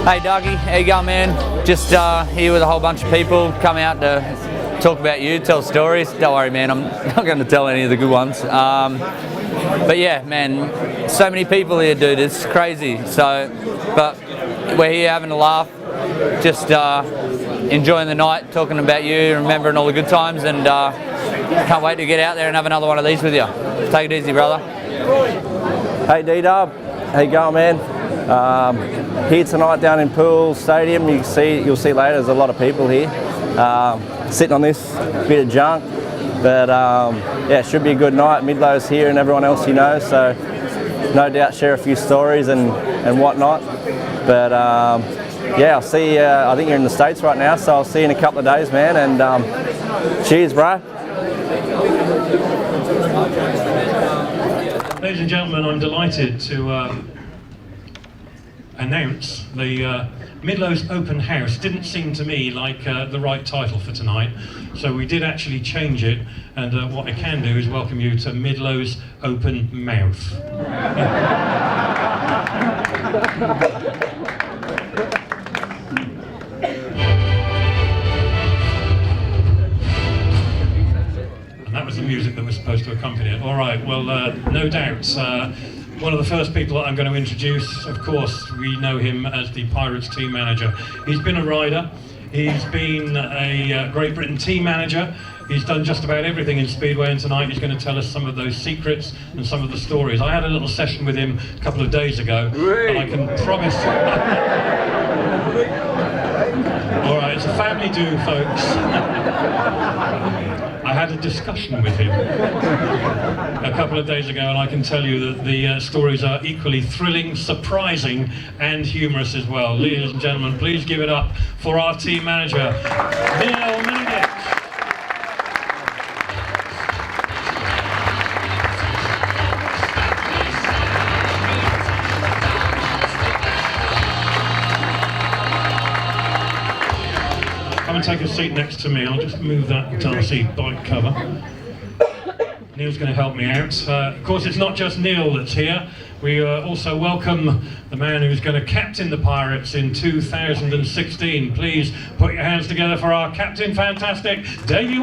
Hey Dougie, how you going, man? Just here with a whole bunch of people, come out to talk about you, tell stories. Don't worry, man, I'm not going to tell any of the good ones. But yeah, man, so many people here, dude, it's crazy. So, but we're here having a laugh, just enjoying the night, talking about you, remembering all the good times, and can't wait to get out there and have another one of these with you. Take it easy, brother. Hey D-Dub, how you going, man? Here tonight down in Poole Stadium, you'll see later there's a lot of people here sitting on this bit of junk, but yeah, it should be a good night. Middlo's here and everyone else you know, so no doubt share a few stories and whatnot. But yeah, I'll see you, I think you're in the States right now, so I'll see you in a couple of days, man, and cheers, bro. Ladies and gentlemen, I'm delighted to announce the Middlo's Open House. Didn't seem to me like the right title for tonight, so we did actually change it, and what I can do is welcome you to Middlo's Open Mouth. And that was the music that was supposed to accompany it. All right, well, no doubt, one of the first people that I'm going to introduce, of course, we know him as the Pirates team manager. He's been a rider, he's been a Great Britain team manager, he's done just about everything in Speedway, and tonight he's going to tell us some of those secrets and some of the stories. I had a little session with him a couple of days ago, and I can promise... All right, it's a family do, folks. I had a discussion with him a couple of days ago, and I can tell you that the stories are equally thrilling, surprising, and humorous as well. Ladies and gentlemen, please give it up for our team manager, Middleditch. Come and take a seat next to me. I'll just move that Darcy bike cover. Neil's going to help me out. Of course, it's not just Neil that's here. We also welcome the man who's going to captain the Pirates in 2016. Please put your hands together for our Captain Fantastic, Davey.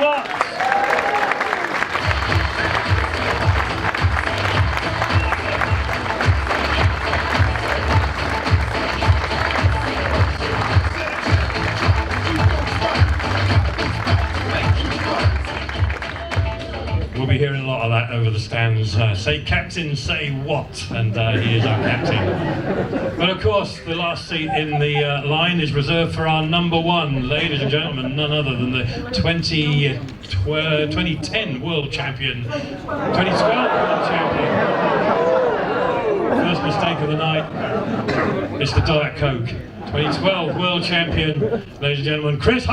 We'll be hearing a lot of that over the stands. Say captain, say what? And he is our captain. But of course, the last seat in the line is reserved for our number one, ladies and gentlemen, none other than the 2010 World Champion, 2012 World Champion. First mistake of the night, it's the Diet Coke. 2012 World Champion, ladies and gentlemen, Crest.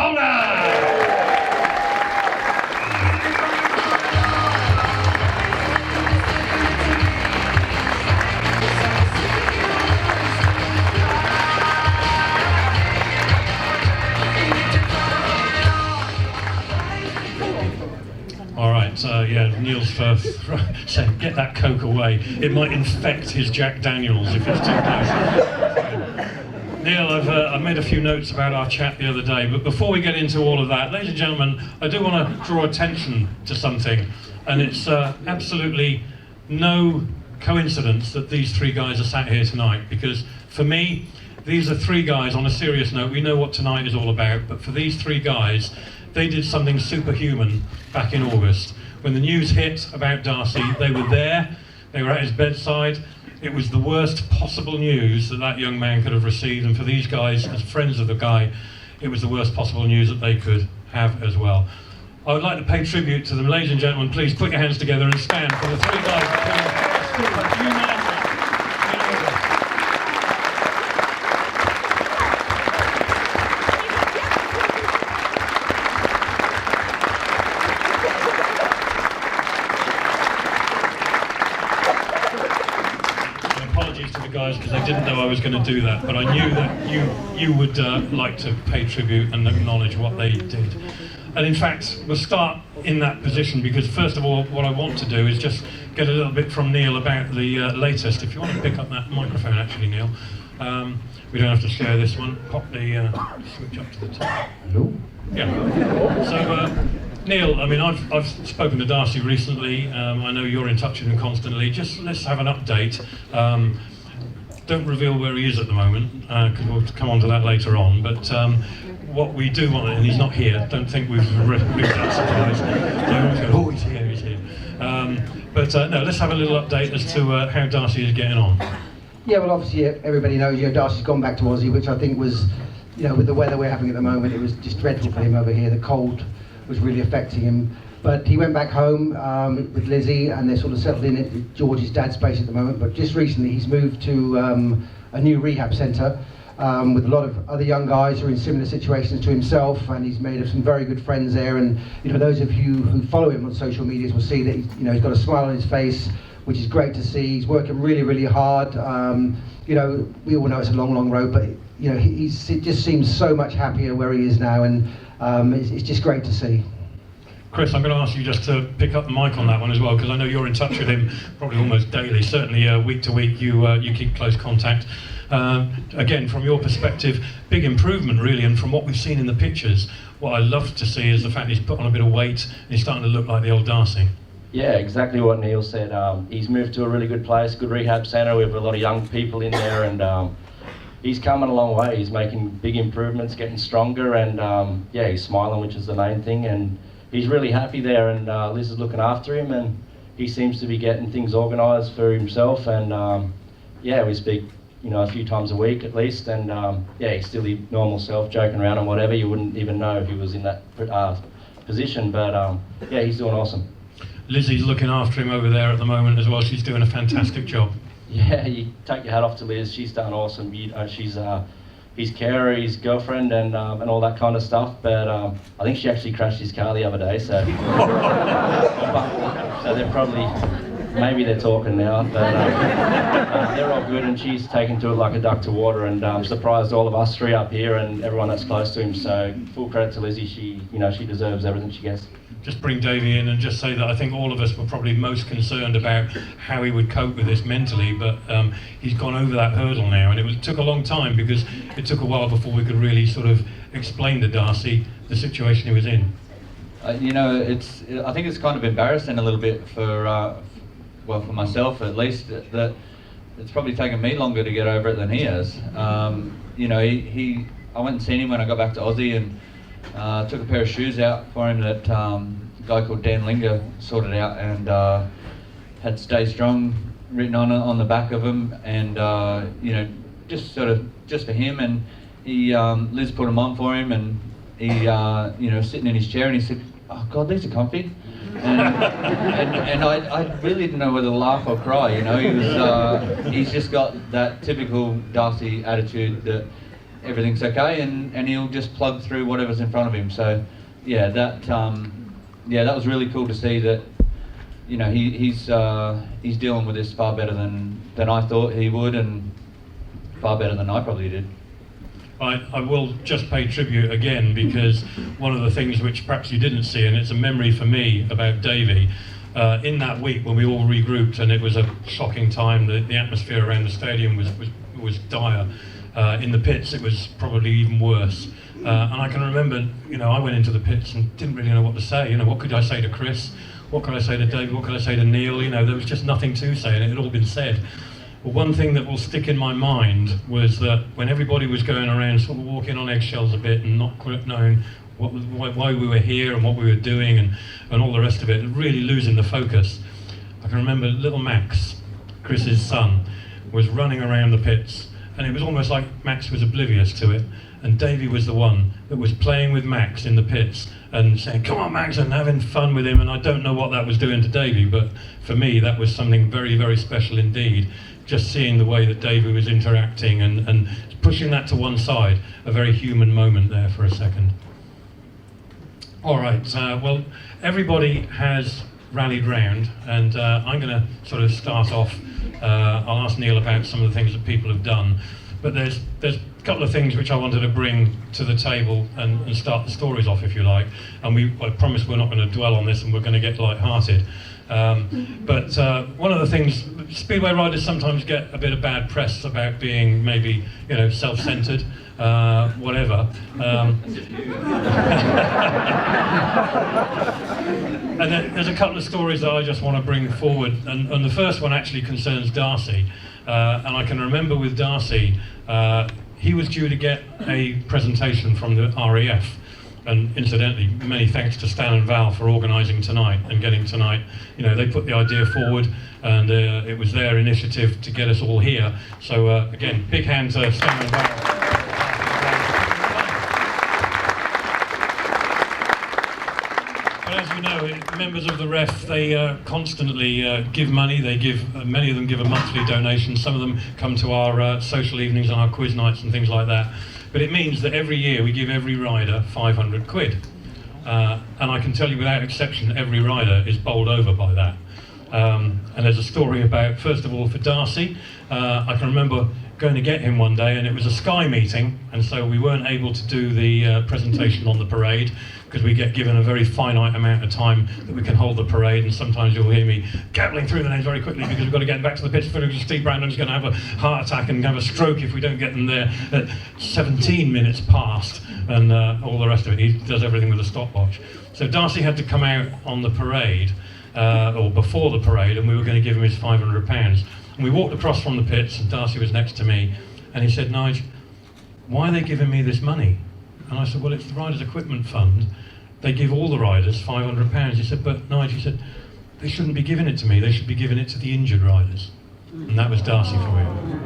Yeah, Neil's saying, get that Coke away. It might infect his Jack Daniels if it's too close. Neil, I've made a few notes about our chat the other day, but before we get into all of that, ladies and gentlemen, I do want to draw attention to something, and it's absolutely no coincidence that these three guys are sat here tonight, because for me, these are three guys, on a serious note, we know what tonight is all about, but for these three guys, they did something superhuman back in August. When the news hit about Darcy, they were there, they were at his bedside. It was the worst possible news that that young man could have received, and for these guys, as friends of the guy, it was the worst possible news that they could have as well. I would like to pay tribute to them. Ladies and gentlemen, please put your hands together and stand for the three guys that put superhuman effort. Because I didn't know I was going to do that, but I knew that you would like to pay tribute and acknowledge what they did. And in fact, we'll start in that position, because first of all, what I want to do is just get a little bit from Neil about the latest. If you want to pick up that microphone, actually, Neil. We don't have to share this one. Pop the switch up to the top. Hello. Yeah. So, Neil, I mean, I've spoken to Darcy recently. I know you're in touch with him constantly. Just let's have an update. Don't reveal where he is at the moment, because we'll come on to that later on. But what we do want, and he's not here. Don't think we've that surprise. Oh, he's here. He's here. No, let's have a little update as to how Darcy is getting on. Yeah, well, obviously everybody knows, Darcy's gone back to Aussie, which I think was, with the weather we're having at the moment, it was just dreadful for him over here. The cold was really affecting him. But he went back home with Lizzie, and they're sort of settled in at George's dad's place at the moment. But just recently, he's moved to a new rehab centre with a lot of other young guys who are in similar situations to himself, and he's made some very good friends there. And those of you who follow him on social media will see that he's got a smile on his face, which is great to see. He's working really, really hard. We all know it's a long, long road, but he just seems so much happier where he is now, and it's just great to see. Chris, I'm going to ask you just to pick up the mic on that one as well, because I know you're in touch with him probably almost daily. Certainly week to week you keep close contact. Again, from your perspective, big improvement really, and from what we've seen in the pictures, what I love to see is the fact he's put on a bit of weight and he's starting to look like the old Darcy. Yeah, exactly what Neil said. He's moved to a really good place, good rehab centre with a lot of young people in there, and he's coming a long way. He's making big improvements, getting stronger, and he's smiling, which is the main thing. And he's really happy there, and Liz is looking after him, and he seems to be getting things organised for himself. And we speak, a few times a week at least, and he's still his normal self, joking around and whatever. You wouldn't even know if he was in that position, but he's doing awesome. Lizzie's looking after him over there at the moment as well. She's doing a fantastic job. Yeah, you take your hat off to Liz. She's done awesome. She's his carer, his girlfriend, and all that kind of stuff. But I think she actually crashed his car the other day. So, so they're probably, maybe they're talking now. But they're all good, and she's taken to it like a duck to water, and surprised all of us three up here and everyone that's close to him. So full credit to Lizzie. She deserves everything she gets. Just bring Davey in and just say that I think all of us were probably most concerned about how he would cope with this mentally, but he's gone over that hurdle now, and it took a long time because it took a while before we could really sort of explain to Darcy the situation he was in. I think it's kind of embarrassing a little bit for myself at least, that it's probably taken me longer to get over it than he has. I went and seen him when I got back to Aussie, and took a pair of shoes out for him that a guy called Dan Linger sorted out, and had "Stay Strong" written on the back of them, and just for him. And he Liz put them on for him, and he sitting in his chair, and he said, "Oh God, these are comfy." And I really didn't know whether to laugh or cry. He's just got that typical Darcy attitude that everything's okay, and he'll just plug through whatever's in front of him. So that was really cool to see that he's dealing with this far better than I thought he would, and far better than I probably did. I will just pay tribute again, because one of the things which perhaps you didn't see, and it's a memory for me about Davey, in that week when we all regrouped, and it was a shocking time. The atmosphere around the stadium was dire. In the pits it was probably even worse, and I can remember I went into the pits and didn't really know what to say. What could I say to Chris, what could I say to David, what could I say to Neil? There was just nothing to say, and it had all been said. But one thing that will stick in my mind was that when everybody was going around sort of walking on eggshells a bit and not quite knowing why we were here and what we were doing and all the rest of it, and really losing the focus, I can remember little Max, Chris's son, was running around the pits. And it was almost like Max was oblivious to it, and Davey was the one that was playing with Max in the pits and saying, "Come on, Max," and having fun with him. And I don't know what that was doing to Davey, but for me that was something very, very special indeed. Just seeing the way that Davey was interacting and pushing that to one side, a very human moment there for a second. All right, well, everybody has rallied round, and I'm going to sort of start off. I'll ask Neil about some of the things that people have done, but there's couple of things which I wanted to bring to the table and start the stories off, if you like. And I promise we're not going to dwell on this, and we're going to get light-hearted. But one of the things, Speedway riders sometimes get a bit of bad press about being maybe, self-centered, whatever. And there's a couple of stories that I just want to bring forward, and the first one actually concerns Darcy. And I can remember with Darcy, he was due to get a presentation from the RAF. And incidentally, many thanks to Stan and Val for organising tonight and getting tonight. They put the idea forward, and it was their initiative to get us all here. So again, big hand to Stan and Val. But as you know, members of the REF, they constantly give money. They give, many of them give a monthly donation. Some of them come to our social evenings and our quiz nights and things like that. But it means that every year we give every rider 500 quid. And I can tell you without exception, every rider is bowled over by that. And there's a story about, first of all, for Darcy. I can remember going to get him one day, and it was a Sky meeting, and so we weren't able to do the presentation on the parade, because we get given a very finite amount of time that we can hold the parade, and sometimes you'll hear me gabbling through the names very quickly because we've got to get back to the pitch. Steve Brandon's going to have a heart attack and have a stroke if we don't get them there at 17 minutes past, and all the rest of it. He does everything with a stopwatch. So Darcy had to come out on the parade, or before the parade, and we were going to give him his £500. And we walked across from the pits, and Darcy was next to me, and he said, "Nigel, why are they giving me this money?" And I said, "Well, it's the Riders Equipment Fund. They give all the riders £500. He said, "But Nigel," he said, "they shouldn't be giving it to me. They should be giving it to the injured riders." And that was Darcy for you.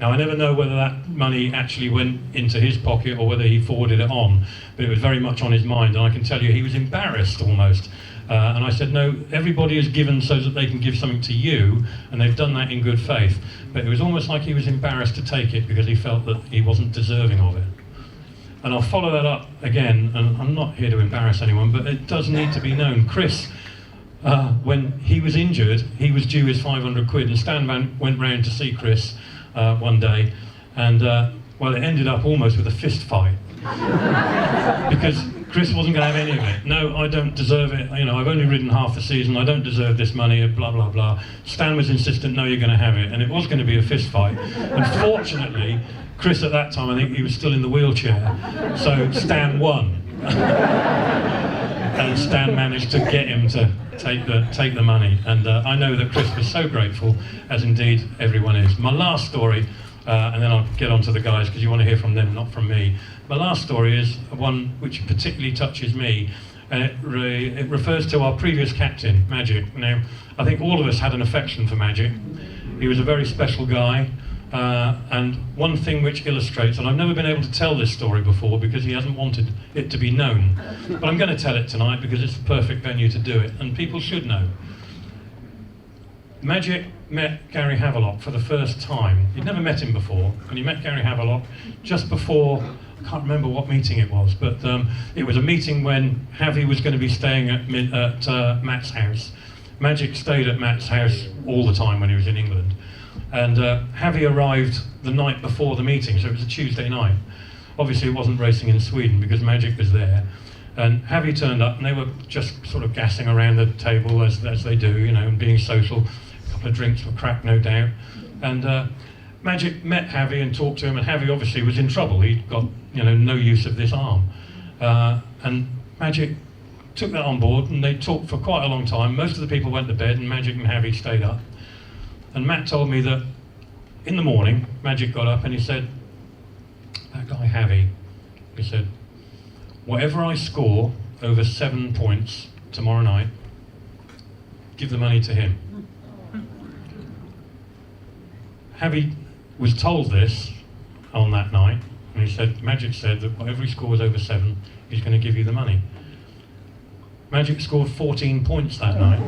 Now, I never know whether that money actually went into his pocket or whether he forwarded it on, but it was very much on his mind, and I can tell you he was embarrassed almost. And I said, "No, everybody is given so that they can give something to you, and they've done that in good faith." But it was almost like he was embarrassed to take it because he felt that he wasn't deserving of it. And I'll follow that up again, and I'm not here to embarrass anyone, but it does need to be known. Chris, when he was injured, he was due his 500 quid, and Stan went round to see Chris one day, and well, it ended up almost with a fist fight. Because Chris wasn't going to have any of it. "No, I don't deserve it. I've only ridden half the season. I don't deserve this money, blah, blah, blah." Stan was insistent, "No, you're going to have it." And it was going to be a fist fight. Unfortunately, Chris at that time, I think he was still in the wheelchair. So Stan won. And Stan managed to get him to take the money. And I know that Chris was so grateful, as indeed everyone is. My last story, and then I'll get on to the guys, because you want to hear from them, not from me. My last story is one which particularly touches me, and it refers to our previous captain, Magic. Now, I think all of us had an affection for Magic. He was a very special guy, and one thing which illustrates, and I've never been able to tell this story before because he hasn't wanted it to be known, but I'm going to tell it tonight because it's the perfect venue to do it, and people should know. Magic met Gary Havelock for the first time. He'd never met him before, and he met Gary Havelock just before, I can't remember what meeting it was, but it was a meeting when Javi was going to be staying at Matt's house. Magic stayed at Matt's house all the time when he was in England. And Javi arrived the night before the meeting, so it was a Tuesday night. Obviously it wasn't racing in Sweden because Magic was there. And Javi turned up, and they were just sort of gassing around the table as they do, and being social. A couple of drinks were cracked, no doubt. And Magic met Javi and talked to him, and Javi obviously was in trouble. He'd got, no use of this arm. And Magic took that on board, and they talked for quite a long time. Most of the people went to bed, and Magic and Javi stayed up. And Matt told me that in the morning, Magic got up and he said, "That guy Javi," he said, "whatever I score over 7 points tomorrow night, give the money to him." Javi was told this on that night, and he said, Magic said that whatever he scores over 7, he's going to give you the money. Magic scored 14 points that night.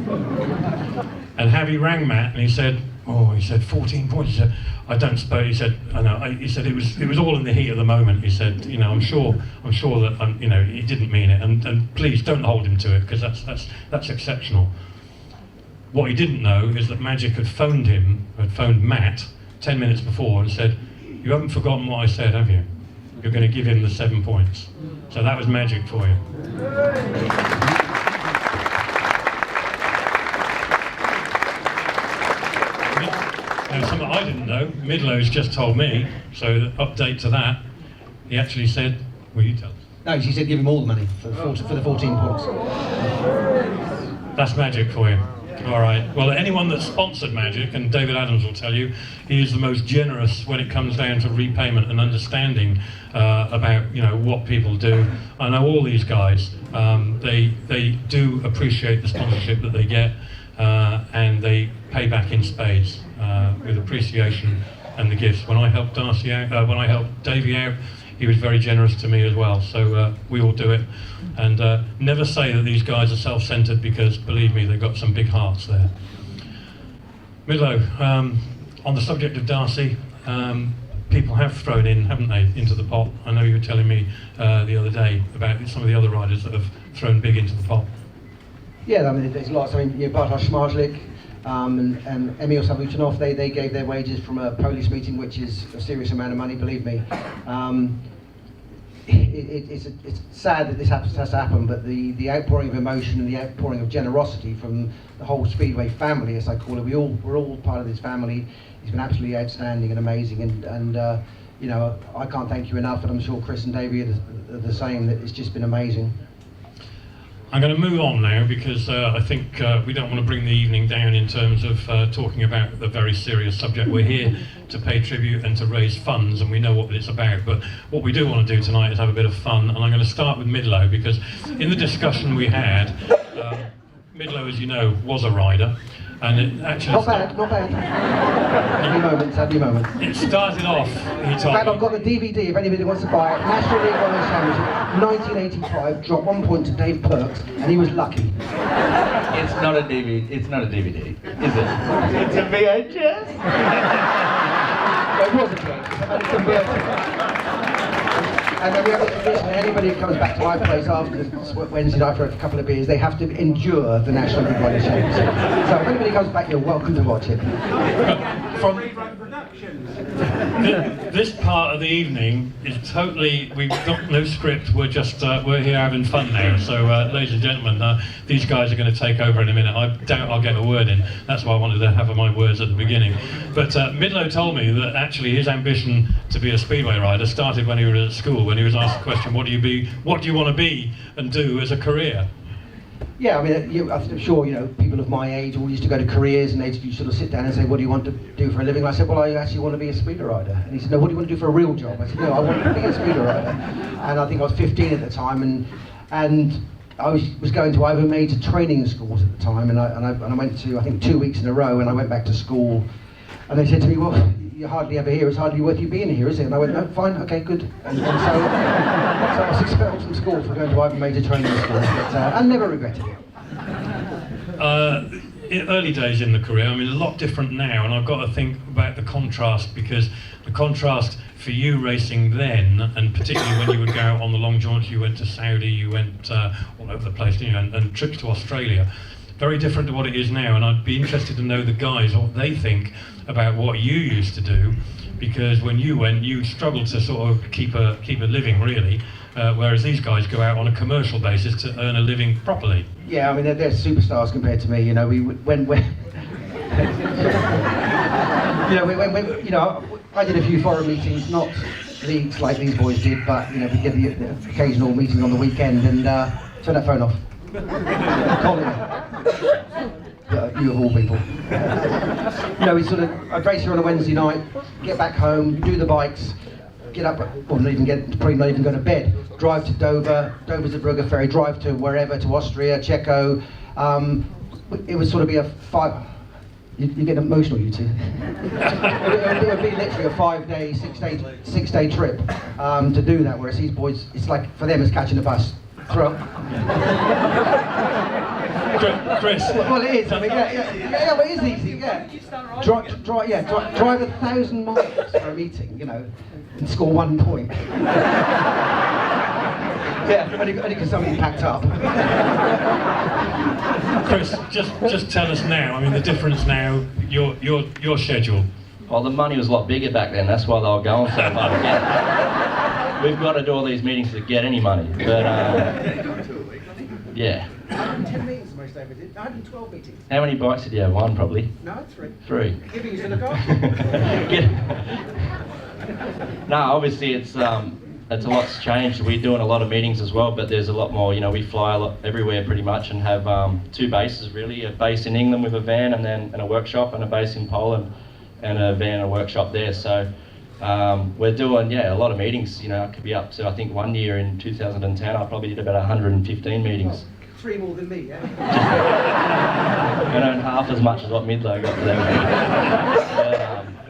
And Javi rang Matt and he said, 14 points. He said, "I don't suppose," he said, "I know." He said, it was all in the heat of the moment. He said, I'm sure that, he didn't mean it, and please don't hold him to it, because that's exceptional." What he didn't know is that Magic had phoned Matt 10 minutes before and said, You haven't forgotten what I said, have you? You're going to give him the 7 points. So that was magic for you. Now, something I didn't know, Middlo's just told me, so the update to that, he actually said, will you tell us? No, she said give him all the money for the 14 points. That's magic for you. All right. Well, anyone that's sponsored Magic, and David Adams will tell you, he is the most generous when it comes down to repayment and understanding about what people do. I know all these guys. They do appreciate the sponsorship that they get, and they pay back in spades with appreciation and the gifts. When I helped Darcy out, when I helped Davey out, he was very generous to me as well. So we all do it. And never say that these guys are self-centered, because believe me, they've got some big hearts there. Middlo, on the subject of Darcy, people have thrown in, haven't they, into the pot? I know you were telling me the other day about some of the other riders that have thrown big into the pot. Yeah, I mean, there's lots. I mean, Bartosz Szmarlik and Emil Savutinov, they gave their wages from a police meeting, which is a serious amount of money, believe me. It's sad that this has to happen, but the outpouring of emotion and the outpouring of generosity from the whole Speedway family, as I call it, we're all part of this family. It's been absolutely outstanding and amazing, and I can't thank you enough, and I'm sure Chris and Davey are the same. That it's just been amazing. I'm going to move on now, because I think we don't want to bring the evening down in terms of talking about the very serious subject. We're here to pay tribute and to raise funds, and we know what it's about. But what we do want to do tonight is have a bit of fun, and I'm going to start with Middlo, because in the discussion we had, Middlo, as you know, was a rider. And it actually not bad. Have your moments. It started off, he told me. In fact, I've got the DVD if anybody wants to buy it. National League Honours Championship, 1985, dropped 1 point to Dave Perks, and he was lucky. It's not a DVD. It's not a DVD, is it? It's a VHS. Well, it was a VHS, and it's a VHS. And then anybody who comes back to my place after Wednesday night for a couple of beers, they have to endure the National League Honours Championship. So if anybody comes back, you're welcome to watch it. From this part of the evening is totally, we've got no script, we're just, we're here having fun now. So ladies and gentlemen, these guys are going to take over in a minute. I doubt I'll get a word in. That's why I wanted to have my words at the beginning. But Middlo told me that actually his ambition to be a Speedway rider started when he was at school, when he was asked the question, what do you want to be and do as a career? Yeah, I mean, I'm sure, people of my age all used to go to careers, and you sort of sit down and say, what do you want to do for a living? And I said, well, I actually want to be a speeder rider. And he said, no, what do you want to do for a real job? I said, no, I want to be a speeder rider. And I think I was 15 at the time, and I was going to either major training schools at the time, and I went to, I think, 2 weeks in a row, and I went back to school, and they said to me, well, you're hardly ever here, it's hardly worth you being here, is it? And I went, no, fine, okay, good. And so I was expelled from school for going to either major training schools, but I never regretted it. In early days in the career, I mean, a lot different now, and I've got to think about the contrast, because the contrast for you racing then, and particularly when you would go out on the long jaunts, you went to Saudi, you went all over the place, didn't you, and trips to Australia, very different to what it is now. And I'd be interested to know the guys, what they think about what you used to do, because when you went, you struggled to sort of keep a living, really, whereas these guys go out on a commercial basis to earn a living properly. Yeah, I mean, they're superstars compared to me. I did a few foreign meetings, not leagues like these boys did, but we did the occasional meeting on the weekend, and turn that phone off. You of all people. I'd race here on a Wednesday night, get back home, do the bikes, get up, probably not even go to bed, drive to Dover, Dover's a Brugge ferry, drive to wherever, to Austria, Czechia. It would sort of be a 5. You get emotional, you two. it would be literally a 5-day, 6-day trip to do that. Whereas these boys, it's like for them, it's catching a bus. Chris. Well, it is. I mean, yeah, but it is easy. Yeah. Drive 1,000 miles for a meeting, and score 1 point. Yeah, only because somebody packed up. Chris, just tell us now. I mean, the difference now. Your schedule. Well, the money was a lot bigger back then. That's why they were going so far to get it. We've got to do all these meetings to get any money. But yeah. 110 meetings the most I ever did. 112 meetings. How many bikes did you have? One, probably. No, 3. 3. Giving you to look after. No, obviously it's a lot's changed. We're doing a lot of meetings as well, but there's a lot more. You know, we fly a lot everywhere pretty much, and have 2 bases really. A base in England with a van, and a workshop, and a base in Poland, and a van and a workshop there. So we're doing a lot of meetings. You know, it could be up to, I think, one year in 2010 I probably did about 115 meetings. 3 more than me, yeah? I earn half as much as what Middlo got for them.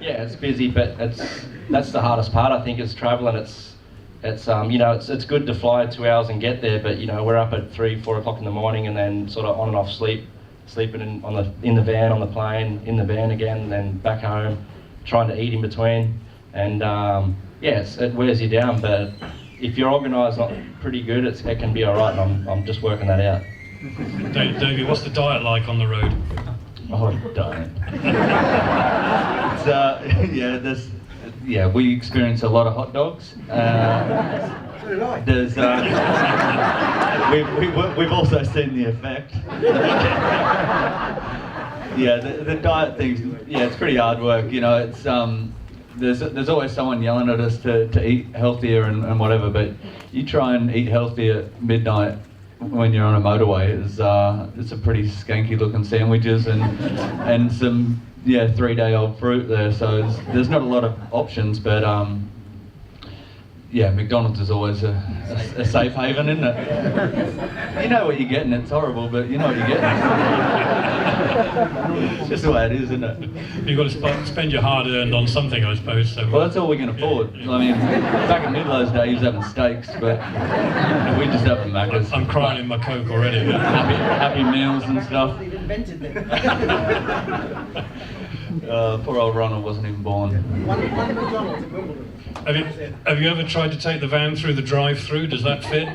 Yeah, it's busy, but that's the hardest part. I think is travelling. It's good to fly 2 hours and get there, but you know, we're up at 3, 4 o'clock in the morning, and then sort of on and off sleeping in the van, on the plane, in the van again, and then back home, trying to eat in between, and it wears you down. But if you're organised, not pretty good, it can be all right, and I'm just working that out. Davey, what's the diet like on the road? Oh, diet. We experience a lot of hot dogs. So did I. There's we've also seen the effect. The diet thing's it's pretty hard work. You know, it's there's always someone yelling at us to eat healthier and whatever, but you try and eat healthy at midnight when you're on a motorway. It's a pretty skanky looking sandwiches and some 3-day-old fruit there. So there's not a lot of options, but McDonald's is always a safe haven, isn't it? You know what you're getting. It's horrible, but you know what you're getting. It's just the way it is, isn't it? You've got to spend your hard-earned on something, I suppose. So. Well, that's all we can afford. I mean, back in Middlo's day, he was having steaks, but we just have the Maccas. I'm crying in my Coke already. Happy meals and stuff. They've invented them. Poor old Ronald wasn't even born. One McDonald's in Wimbledon. Have you ever tried to take the van through the drive-through? Does that fit?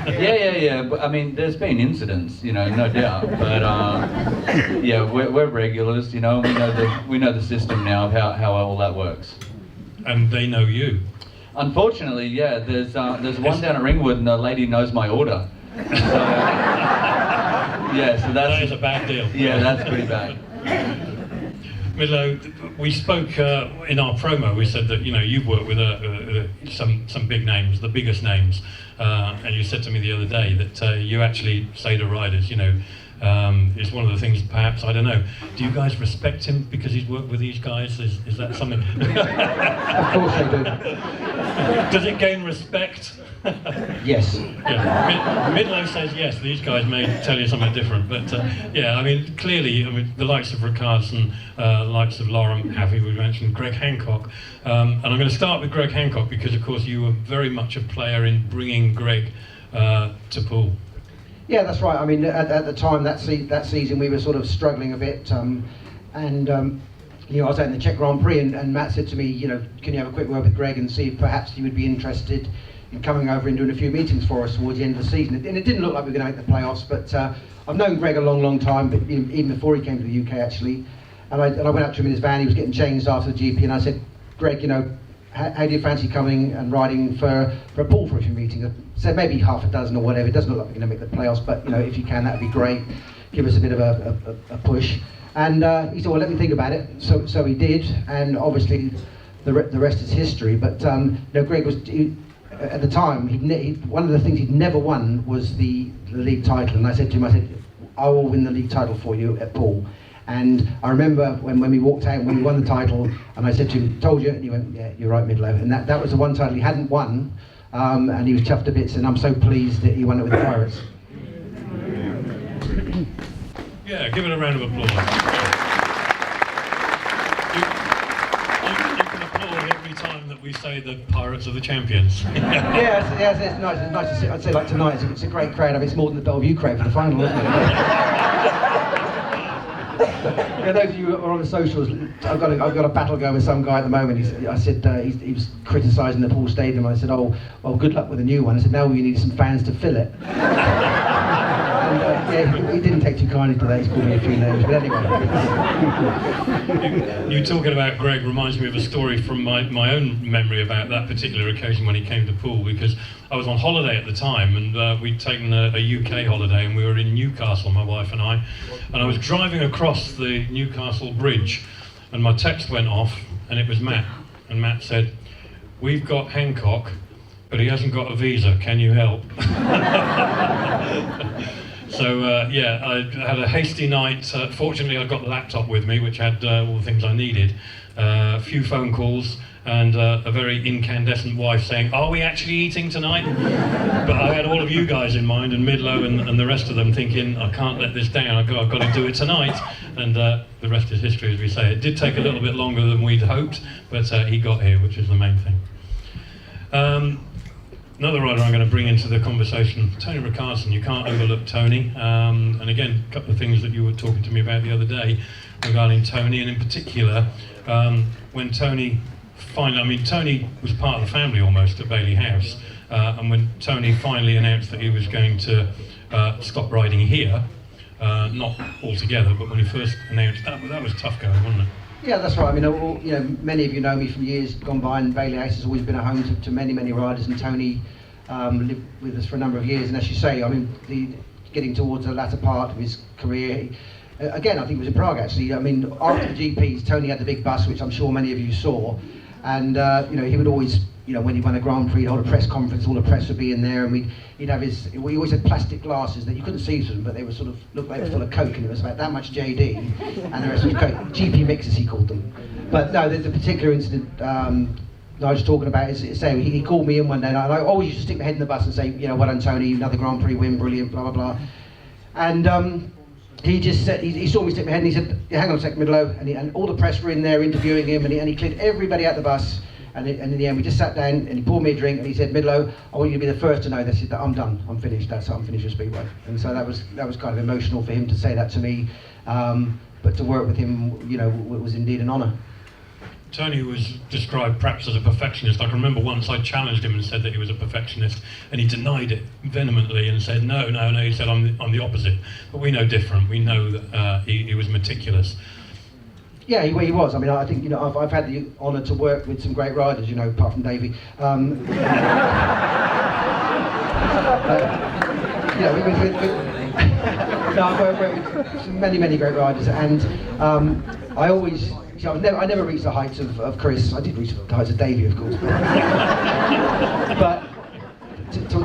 Yeah. But, I mean, there's been incidents, you know, no doubt. But we're regulars, you know. We know the system now of how all that works. And they know you. Unfortunately, there's one down at Ringwood, and the lady knows my order. So that is a bad deal. Yeah, that's pretty bad. Middlo, we spoke in our promo. We said that you've worked with some big names, the biggest names, and you said to me the other day that you actually say to riders, it's one of the things. Perhaps, I don't know. Do you guys respect him because he's worked with these guys? Is that something? Of course they do. Does it gain respect? Yes. Yeah. Middlo says yes. These guys may tell you something different, but I mean, clearly, the likes of Ricardson, likes of Lauren Havey, we mentioned Greg Hancock, and I'm going to start with Greg Hancock because, of course, you were very much a player in bringing Greg to Poole. Yeah, that's right. I mean, at the time that season, we were sort of struggling a bit, I was out in the Czech Grand Prix, and Matt said to me, can you have a quick word with Greg and see if perhaps he would be interested in coming over and doing a few meetings for us towards the end of the season. And it didn't look like we were going to make the playoffs, but I've known Greg a long time, but even before he came to the UK actually. And I went up to him in his van. He was getting changed after the GP, and I said, Greg, how do you fancy coming and riding for a Poole for a few meetings? I said maybe half a dozen or whatever. It doesn't look like we're going to make the playoffs, but if you can, that'd be great. Give us a bit of a push. And he said, well, let me think about it. So he did, and obviously the rest is history. But Greg was at the time. One of the things he'd never won was the league title, and I said to him, I will win the league title for you at Poole. And I remember when we walked out, when we won the title, and I said to him, told you? And he went, yeah, you're right, Middlo. And that was the one title he hadn't won, and he was chuffed to bits, and I'm so pleased that he won it with the Pirates. Yeah, give it a round of applause. You can applaud every time that we say the Pirates are the champions. Yes, it's nice. It's nice to see. I'd say like tonight, it's a great crowd. I mean, it's more than the Bellevue crowd for the final, isn't it? Those of you who are on the socials, I've got a battle going with some guy at the moment. I said he was criticising the Poole Stadium. I said, oh, well, good luck with the new one. I said, no, we need some fans to fill it. And Yeah, he didn't take too kindly to that. He's called me a few names, but anyway. You talking about Greg reminds me of a story from my own memory about that particular occasion when he came to Poole, because I was on holiday at the time, and we'd taken a UK holiday, and we were in Newcastle, my wife and I was driving across the Newcastle Bridge, and my text went off, and it was Matt, and Matt said, "We've got Hancock, but he hasn't got a visa, can you help?" So yeah, I had a hasty night. Fortunately, I got the laptop with me, which had all the things I needed. A few phone calls, and a very incandescent wife saying, "Are we actually eating tonight?" But I had all of you guys in mind, and Middlo and the rest of them thinking, "I can't let this down, I've got to do it tonight." And the rest is history, as we say. It did take a little bit longer than we'd hoped, but he got here, which is the main thing. Another rider I'm going to bring into the conversation, Tony Rickarson. You can't overlook Tony. And again, a couple of things that you were talking to me about the other day regarding Tony, and in particular, when Tony finally, I mean, Tony was part of the family almost at Bailey House, and when Tony finally announced that he was going to stop riding here, not altogether, but when he first announced that was tough going, wasn't it? Yeah, that's right. I mean, you know, many of you know me from years gone by, and Bailey House has always been a home to many, many riders, and Tony lived with us for a number of years. And as you say, I mean, getting towards the latter part of his career, again, I think it was in Prague actually. I mean, after the GPs, Tony had the big bus, which I'm sure many of you saw, and you know, he would always, you know, when he won a Grand Prix, he'd hold a press conference, all the press would be in there, and he'd have we always had plastic glasses that you couldn't see through them, but they were sort of, looked like they were full of Coke, and it was about that much JD, and the rest was Coke. GP mixes, he called them. But no, there's a particular incident I was talking about, is saying he called me in one day, and I always used to stick my head in the bus and say, you know, well done Tony, another Grand Prix win, brilliant, blah, blah, blah. And he just said, he saw me stick my head, and he said, yeah, hang on a sec, Middlo, and all the press were in there interviewing him, and he cleared everybody out the bus. And in the end, we just sat down, and he poured me a drink, and he said, "Middlo, I want you to be the first to know this, that I'm done, I'm finished, I'm finished with Speedway." And so that was kind of emotional for him to say that to me, but to work with him, you know, was indeed an honour. Tony was described perhaps as a perfectionist. I can remember once I challenged him and said that he was a perfectionist, and he denied it vehemently and said, no, he said, I'm the opposite. But we know different, we know that he was meticulous. Yeah, he was. I mean, I think, you know, I've had the honour to work with some great riders, you know, apart from Davey. You know, no, I've worked with many, many great riders, and I always, I never reached the heights of Chris. I did reach the heights of Davey, of course. But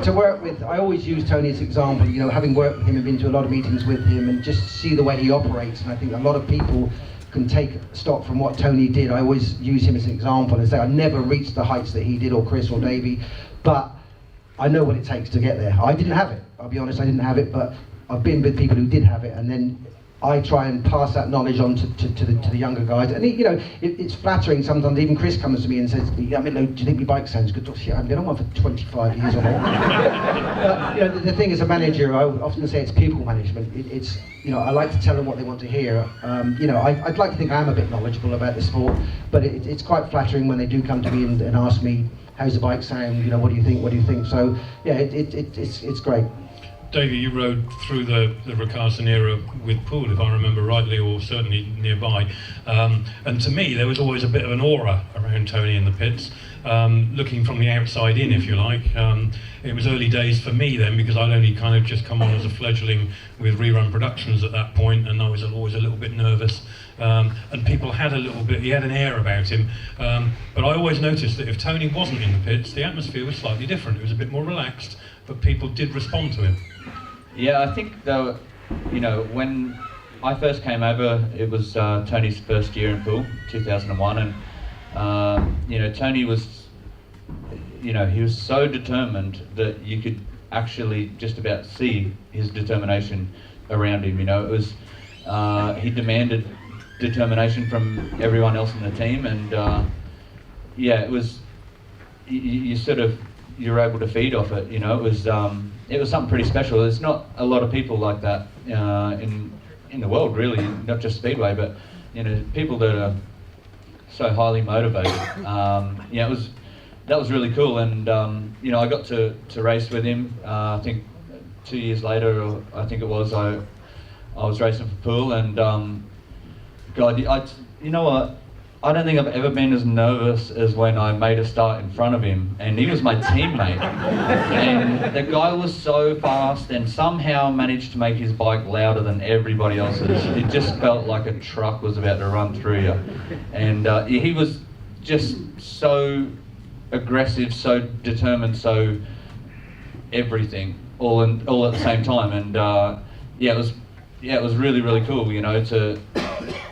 to work with, I always use Tony as an example, you know, having worked with him and been to a lot of meetings with him, and just see the way he operates, and I think a lot of people can take stock from what Tony did. I always use him as an example and say I never reached the heights that he did, or Chris or Davey, but I know what it takes to get there. I didn't have it, I'll be honest, I didn't have it, but I've been with people who did have it, and then I try and pass that knowledge on to the younger guys. And you know, it's flattering sometimes. Even Chris comes to me and says, "Yeah, Middlo, do you think my bike sounds good?" Shit, I haven't been on one for 25 years or more. But you know, the thing as a manager, I often say it's people management. It's, you know, I like to tell them what they want to hear. You know, I'd like to think I am a bit knowledgeable about the sport, but it's quite flattering when they do come to me and ask me, "How's the bike sound? You know, what do you think? What do you think?" So yeah, it's great. Davey, you rode through the Rickarson era with Poole, if I remember rightly, or certainly nearby. And to me, there was always a bit of an aura around Tony in the pits, looking from the outside in, if you like. It was early days for me then, because I'd only kind of just come on as a fledgling with Rerun Productions at that point, and I was always a little bit nervous. And people had a little bit, he had an air about him. But I always noticed that if Tony wasn't in the pits, the atmosphere was slightly different. It was a bit more relaxed, but people did respond to him. Yeah, I think though, you know, when I first came over, it was Tony's first year in Poole, 2001, and you know, Tony was, you know, he was so determined that you could actually just about see his determination around him. You know, it was he demanded determination from everyone else in the team, and yeah, it was you sort of, you're able to feed off it. You know, it was something pretty special. There's not a lot of people like that in the world, really, not just Speedway, but you know, people that are so highly motivated. Yeah, that was really cool, and you know, I got to race with him. I think 2 years later, I think it was, I was racing for Poole, and God, you know what? I don't think I've ever been as nervous as when I made a start in front of him, and he was my teammate. And the guy was so fast and somehow managed to make his bike louder than everybody else's. It just felt like a truck was about to run through you. And he was just so aggressive, so determined, so everything, all at the same time. And it was really, really cool, you know,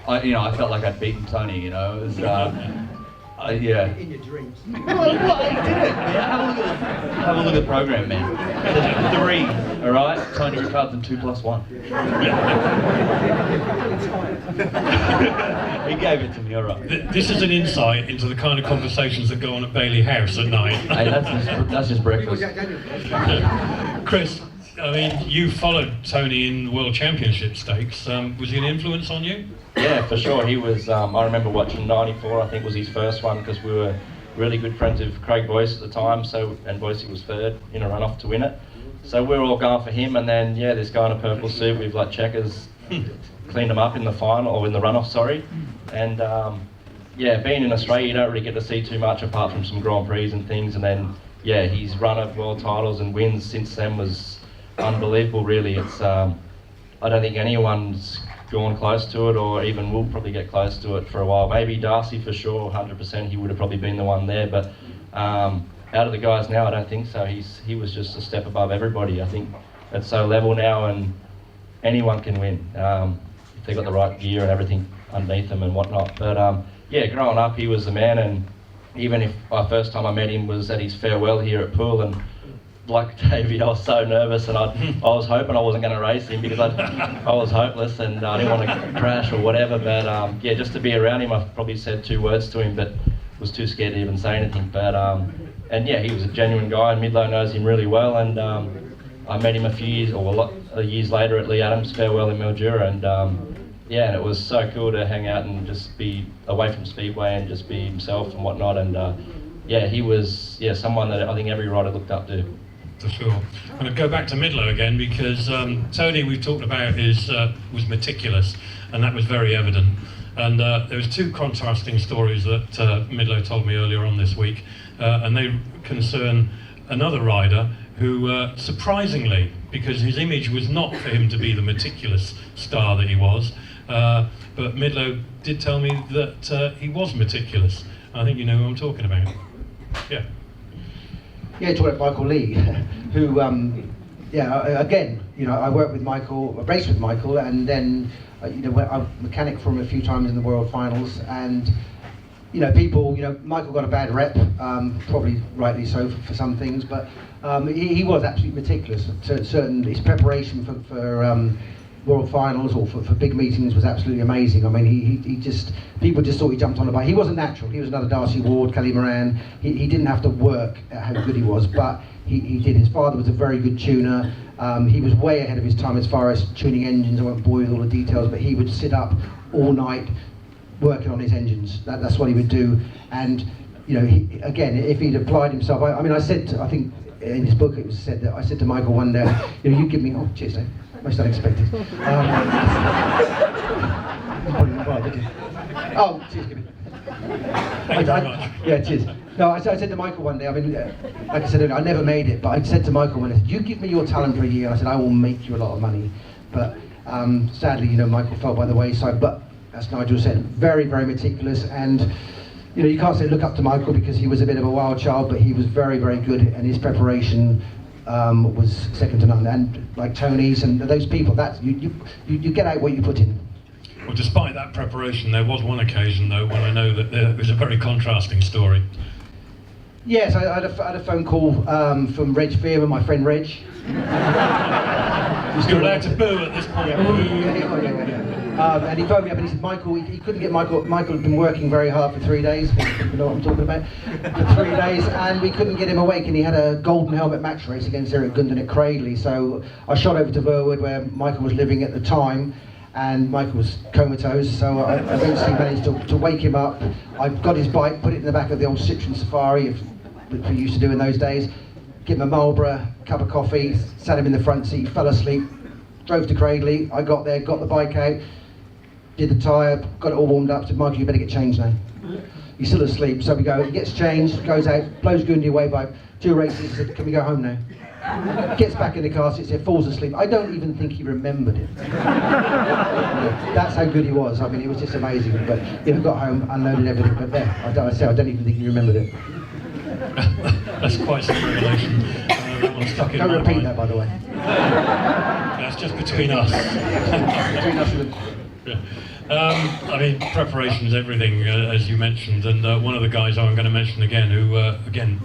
I felt like I'd beaten Tony, you know. It was, yeah. In your dreams. Well, I did it. Yeah, have a look at the program, man. There's 3, all right? Tony Rickardson 2 + 1. He gave it to me, all right. This is an insight into the kind of conversations that go on at Bailey House at night. Hey, that's just breakfast. Chris, I mean, you followed Tony in the World Championship stakes. Was he an influence on you? Yeah, for sure. He was. I remember watching '94. I think was his first one, because we were really good friends with Craig Boyce at the time. So, and Boyce was third in a runoff to win it. So we were all going for him, and then this guy in a purple suit with like checkers cleaned him up in the final, or in the runoff, sorry. And being in Australia, you don't really get to see too much apart from some Grand Prix and things. And then his run of world titles and wins since then was unbelievable. Really, it's I don't think anyone's gone close to it, or even will probably get close to it for a while. Maybe Darcy for sure, 100%. He would have probably been the one there, but out of the guys now, I don't think so. He was just a step above everybody. I think it's so level now, and anyone can win if they got the right gear and everything underneath them and whatnot. But growing up, he was the man. And even if my first time I met him was at his farewell here at Poole, and like Davey, I was so nervous, and I was hoping I wasn't going to race him, because I was hopeless and I didn't want to crash or whatever. But just to be around him, I probably said 2 words to him, but was too scared to even say anything. But he was a genuine guy, and Middlo knows him really well. And I met him a few years, or a lot of years later, at Lee Adams' farewell in Mildura, and and it was so cool to hang out and just be away from Speedway and just be himself and whatnot. And he was someone that I think every rider looked up to. For sure. I'm going to go back to Middlo again, because Tony, we've talked about, was meticulous, and that was very evident. And there was 2 contrasting stories that Middlo told me earlier on this week, and they concern another rider who, surprisingly, because his image was not for him to be the meticulous star that he was, but Middlo did tell me that he was meticulous. I think you know who I'm talking about. Yeah. Yeah, talking about Michael Lee, who, again, I worked with Michael, I raced with Michael, and then, I mechanic for him a few times in the World Finals, and, Michael got a bad rep, probably rightly so for some things, but he was absolutely meticulous. His preparation for World Finals or for big meetings was absolutely amazing. I mean, people just thought he jumped on a bike. He wasn't natural. He was another Darcy Ward, Kelly Moran. He didn't have to work at how good he was, but he did. His father was a very good tuner. He was way ahead of his time as far as tuning engines. I won't bore you with all the details, but he would sit up all night working on his engines. That's what he would do. And again, if he'd applied himself, I think in his book it was said that I said to Michael one day, you give me, cheers, Dave. Most unexpected. Cheers, give me. Thank you very much. Yeah, cheers. No, I said to Michael one day, like I said earlier, I never made it, but I said to Michael one day, you give me your talent for a year, I said, I will make you a lot of money. But sadly, Michael fell by the wayside, but as Nigel said, very, very meticulous. And you can't say look up to Michael, because he was a bit of a wild child, but he was very, very good, and his preparation was second to none. And like Tony's and those people, that you get out what you put in. Well, despite that preparation, there was one occasion though when I know that there was a very contrasting story. Yes, I had a phone call from Reg Fearman, my friend Reg. You're allowed to boo at this point. And he phoned me up and he said, Michael, he couldn't get Michael. Michael had been working very hard for 3 days. You know what I'm talking about? For 3 days, and we couldn't get him awake. And he had a golden helmet match race against Eric Gundon at Cradley. So I shot over to Verwood, where Michael was living at the time, and Michael was comatose. So I eventually managed to wake him up. I got his bike, put it in the back of the old Citroen Safari, we used to do in those days. give him a Marlborough, cup of coffee, sat him in the front seat, fell asleep, drove to Cradley. I got there, got the bike out, did the tyre, got it all warmed up, said, Michael, you better get changed now. He's still asleep, so we go, he gets changed, goes out, blows Gundy away by 2 races, said, can we go home now? Gets back in the car, sits there, falls asleep. I don't even think he remembered it. That's how good he was. I mean, it was just amazing. But got home, unloaded everything, but there, I don't even think he remembered it. That's quite some revelation. That one stuck in my Don't repeat mind. that, by the way. That's just between us. Between us and I mean, preparation is everything, as you mentioned, and one of the guys I'm going to mention again, who, again,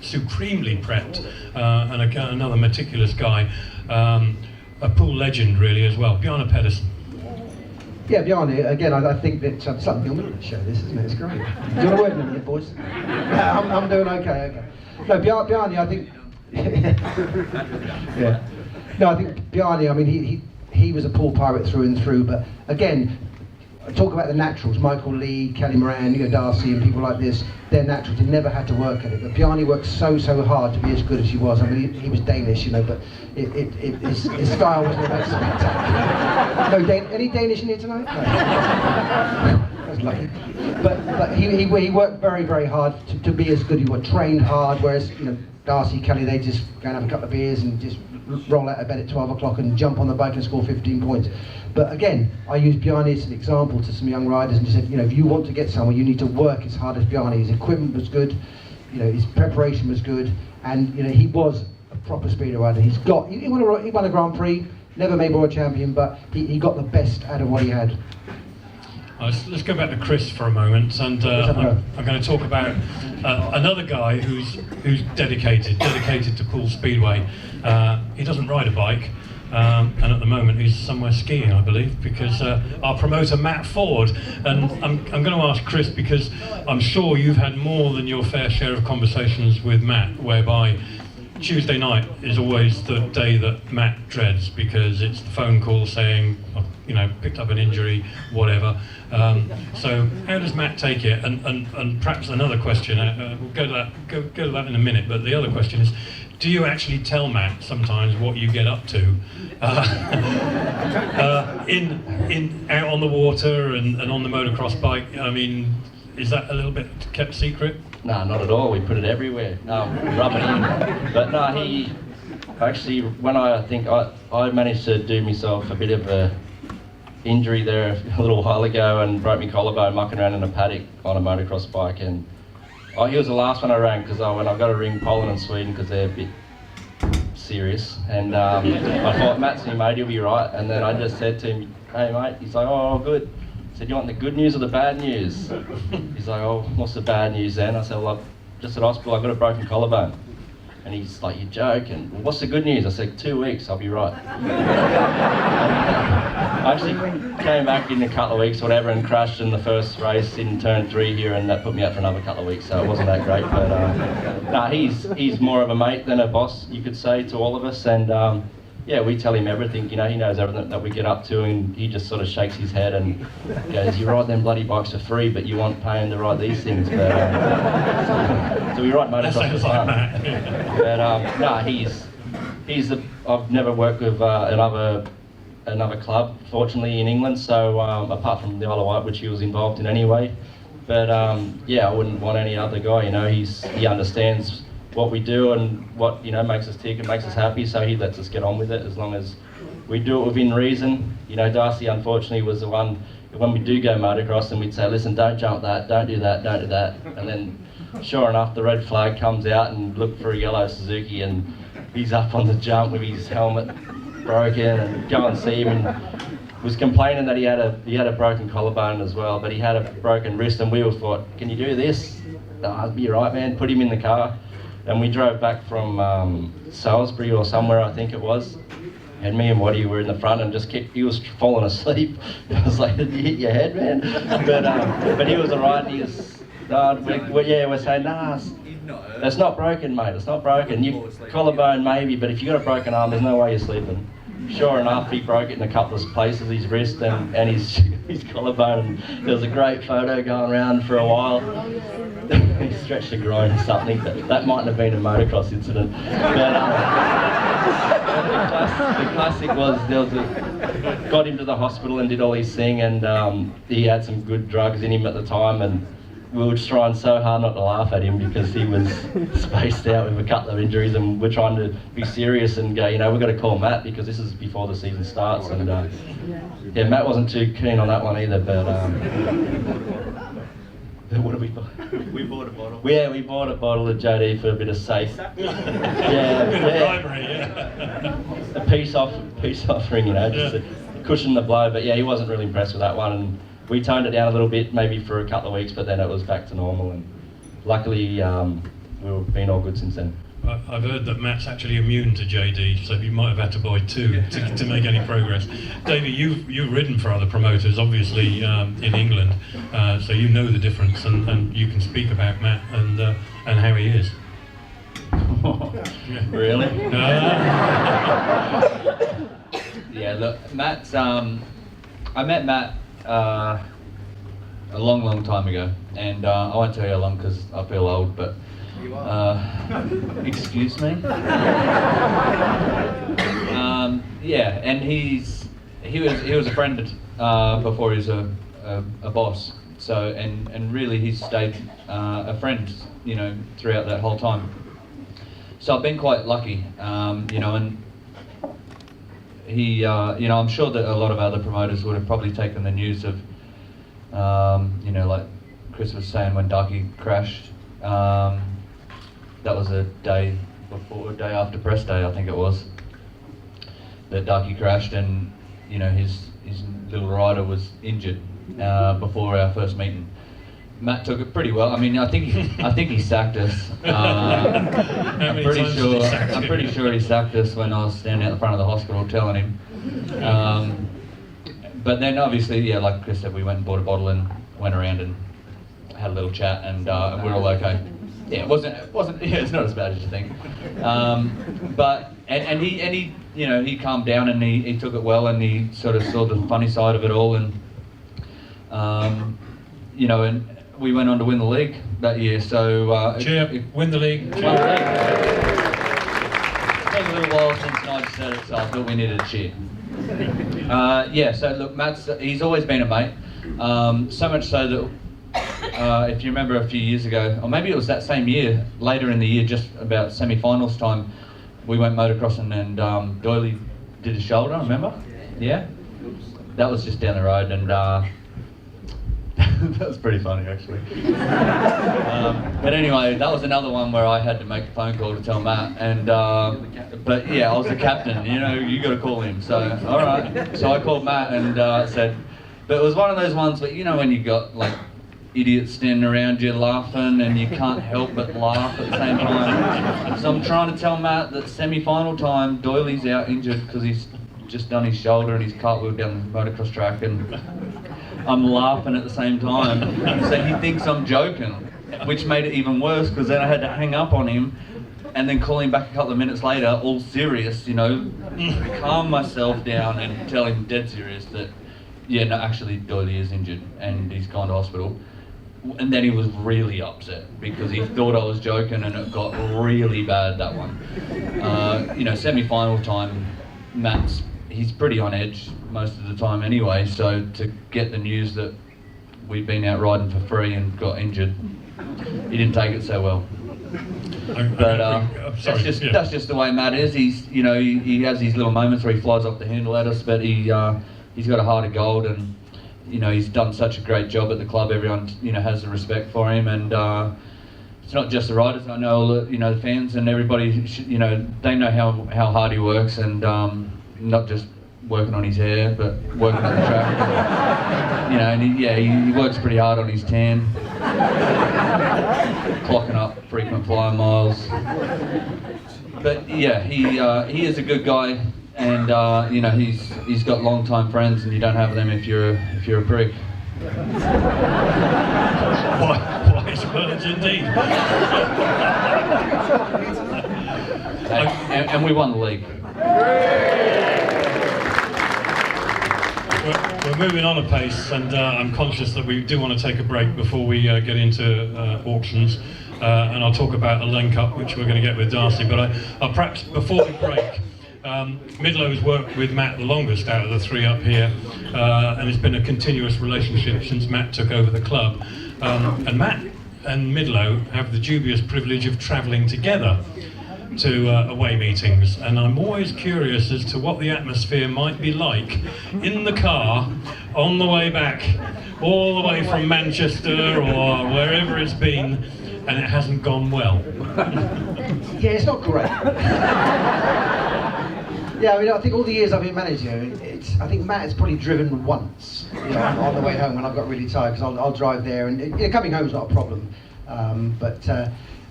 supremely prepped, and another meticulous guy, a Poole legend really as well, Bjarne Pedersen. Yeah, Bjarne, again, I think that something on the show this, isn't it? It's great. Do you want a word in a minute, boys? I'm doing okay. No, Bjarne, I think... yeah. No, I think Bjarne, I mean, he was a Poole pirate through and through, but again, I talk about the naturals, Michael Lee, Kelly Moran, Darcy and people like this, they're naturals, he never had to work at it, but Bjarne worked so hard to be as good as he was. I mean, he was Danish, but his style was never spectacular. No, any Danish in here tonight? No. That's lucky. But he worked very hard to be as good. He was trained hard, whereas, Darcy, Kelly, they just go and have a couple of beers and just roll out of bed at 12 o'clock and jump on the bike and score 15 points. But again, I use Bjarne as an example to some young riders and just said, if you want to get somewhere, you need to work as hard as Bjarne. His equipment was good, his preparation was good, and he was a proper speeder rider. He won a Grand Prix, never made world champion, but he got the best out of what he had. Let's go back to Chris for a moment, and I'm going to talk about another guy who's dedicated to Poole Speedway. He doesn't ride a bike, and at the moment he's somewhere skiing, I believe, because our promoter Matt Ford. And I'm going to ask Chris, because I'm sure you've had more than your fair share of conversations with Matt, whereby Tuesday night is always the day that Matt dreads, because it's the phone call saying, picked up an injury, whatever. So how does Matt take it? And perhaps another question, we'll go to that in a minute, but the other question is, do you actually tell Matt sometimes what you get up to out on the water and on the motocross bike? I mean, is that a little bit kept secret? No, not at all. We put it everywhere. Rub it in. But no, he actually, when I managed to do myself a bit of a injury there a little while ago and broke my collarbone mucking around in a paddock on a motocross bike, and he was the last one I rang, because when I've got to ring Poland and Sweden because they're a bit serious, and I thought, Matt's my mate, he'll be right. And then I just said to him, hey mate, he's like, oh good. I said, you want the good news or the bad news? He's like, oh, what's the bad news then? I said, well, I've just at hospital, I've got a broken collarbone. And he's like, you're joking. Well, what's the good news? I said, 2 weeks, I'll be right. I actually came back in a couple of weeks or whatever and crashed in the first race in turn 3 here, and that put me out for another couple of weeks, so it wasn't that great. But he's more of a mate than a boss, you could say, to all of us. And yeah, we tell him everything, he knows everything that we get up to, and he just sort of shakes his head and goes, you ride them bloody bikes for free, but you want paying to ride these things. But, so we ride motocross for fun. But I've never worked with another club, fortunately, in England, so apart from the Isle of Wight, which he was involved in anyway. But yeah, I wouldn't want any other guy, he understands what we do and what makes us tick and makes us happy, so he lets us get on with it as long as we do it within reason. Darcy unfortunately was the one, when we do go motocross and we'd say, listen, don't jump that, don't do that, and then sure enough the red flag comes out and look for a yellow Suzuki, and he's up on the jump with his helmet broken, and go and see him, and was complaining that he had a broken collarbone as well, but he had a broken wrist, and we all thought, can you do this? I'll be right, man. Put him in the car. And we drove back from Salisbury or somewhere, I think it was, and me and Waddy were in the front and he was falling asleep. I was like, did you hit your head, man? But he was alright. We're saying, nah, it's not broken, mate, it's not broken. Your collarbone maybe, but if you got a broken arm, there's no way you're sleeping. sure enough, he broke it in a couple of places, his wrist and his, his collarbone. And there was a great photo going around for a while. He stretched a groin or something. That mightn't have been a motocross incident. But the classic was, got him to the hospital and did all his thing, and he had some good drugs in him at the time, and we were just trying so hard not to laugh at him because he was spaced out with a couple of injuries, and we're trying to be serious and go, you know, we've got to call Matt because this is before the season starts. And yeah, Matt wasn't too keen on that one either, but what did we buy? We bought a bottle. Yeah, we bought a bottle of JD for a bit of safe. A peace offering, you know, just to cushion the blow. But yeah, he wasn't really impressed with that one, and we toned it down a little bit, maybe for a couple of weeks, but then it was back to normal, and luckily we've been all good since then. I've heard that Matt's actually immune to JD, so you might have had to buy two to make any progress. Davey, you've ridden for other promoters, obviously in England, so you know the difference, and you can speak about Matt and how he is. Really? Yeah, look, Matt's. I met Matt a long time ago, and I won't tell you how long because I feel old, but. Excuse me. Yeah, and he was a friend before he was a boss. So and really he's stayed a friend, you know, throughout that whole time. So I've been quite lucky, you know, and he, you know, I'm sure that a lot of other promoters would have probably taken the news of, you know, like Chris was saying when Darcy crashed. That was a day after press day, I think it was, that Darcy crashed, and you know his little rider was injured before our first meeting. Matt took it pretty well. I mean, I think he sacked us. I'm pretty sure he sacked us when I was standing out the front of the hospital telling him. But then obviously, yeah, like Chris said, we went and bought a bottle and went around and had a little chat, and we're all okay. Yeah, it wasn't. Yeah, it's not as bad as you think. But he, you know, he calmed down and he took it well, and he sort of saw the funny side of it all, and you know, and we went on to win the league that year. So win the league. It's been a little while since Nigel said it, so I thought we needed a cheer. Yeah. So look, he's always been a mate. So much so that. If you remember a few years ago, or maybe it was that same year, later in the year, just about semi-finals time, we went motocrossing and Doyley did his shoulder, remember? Yeah? That was just down the road, and that was pretty funny actually. But anyway, that was another one where I had to make a phone call to tell Matt, and but yeah, I was the captain, you know, you got to call him. So, alright, so I called Matt and said, but it was one of those ones where, you know, when you got like idiots standing around you laughing and you can't help but laugh at the same time. So I'm trying to tell Matt that semi-final time, Doyley's out injured because he's just done his shoulder and he's cartwheeled down the motocross track, and I'm laughing at the same time. So he thinks I'm joking, which made it even worse because then I had to hang up on him and then call him back a couple of minutes later, all serious, you know, calm myself down and tell him dead serious that, yeah, no, actually Doyley is injured and he's gone to hospital. And then he was really upset because he thought I was joking, and it got really bad, that one. You know, semi-final time, he's pretty on edge most of the time anyway, so to get the news that we'd been out riding for free and got injured, he didn't take it so well. But that's just the way Matt is. He's, you know, he has these little moments where he flies off the handle at us, but he's got a heart of gold, and you know, he's done such a great job at the club. Everyone, you know, has the respect for him, and it's not just the riders. I know all the, you know, the fans and everybody. You know, they know how hard he works, and not just working on his hair, but working at the track. You know, and he works pretty hard on his tan, clocking up frequent flyer miles. But yeah, he is a good guy. And you know, he's got long-time friends, and you don't have them if you're a prick. Wise words indeed. And we won the league. we're moving on apace, and I'm conscious that we do want to take a break before we get into auctions, and I'll talk about a link up which we're going to get with Darcy. But I'll perhaps before we break. Middlo's worked with Matt the longest out of the three up here, and it's been a continuous relationship since Matt took over the club. And Matt and Middlo have the dubious privilege of travelling together to away meetings, and I'm always curious as to what the atmosphere might be like in the car on the way back, all the way from Manchester or wherever it's been, and it hasn't gone well. Yeah, it's not great. Yeah, I mean, I think all the years I've been manager, I think Matt has probably driven once, on the way home when I've got really tired, because I'll drive there, and coming home's not a problem.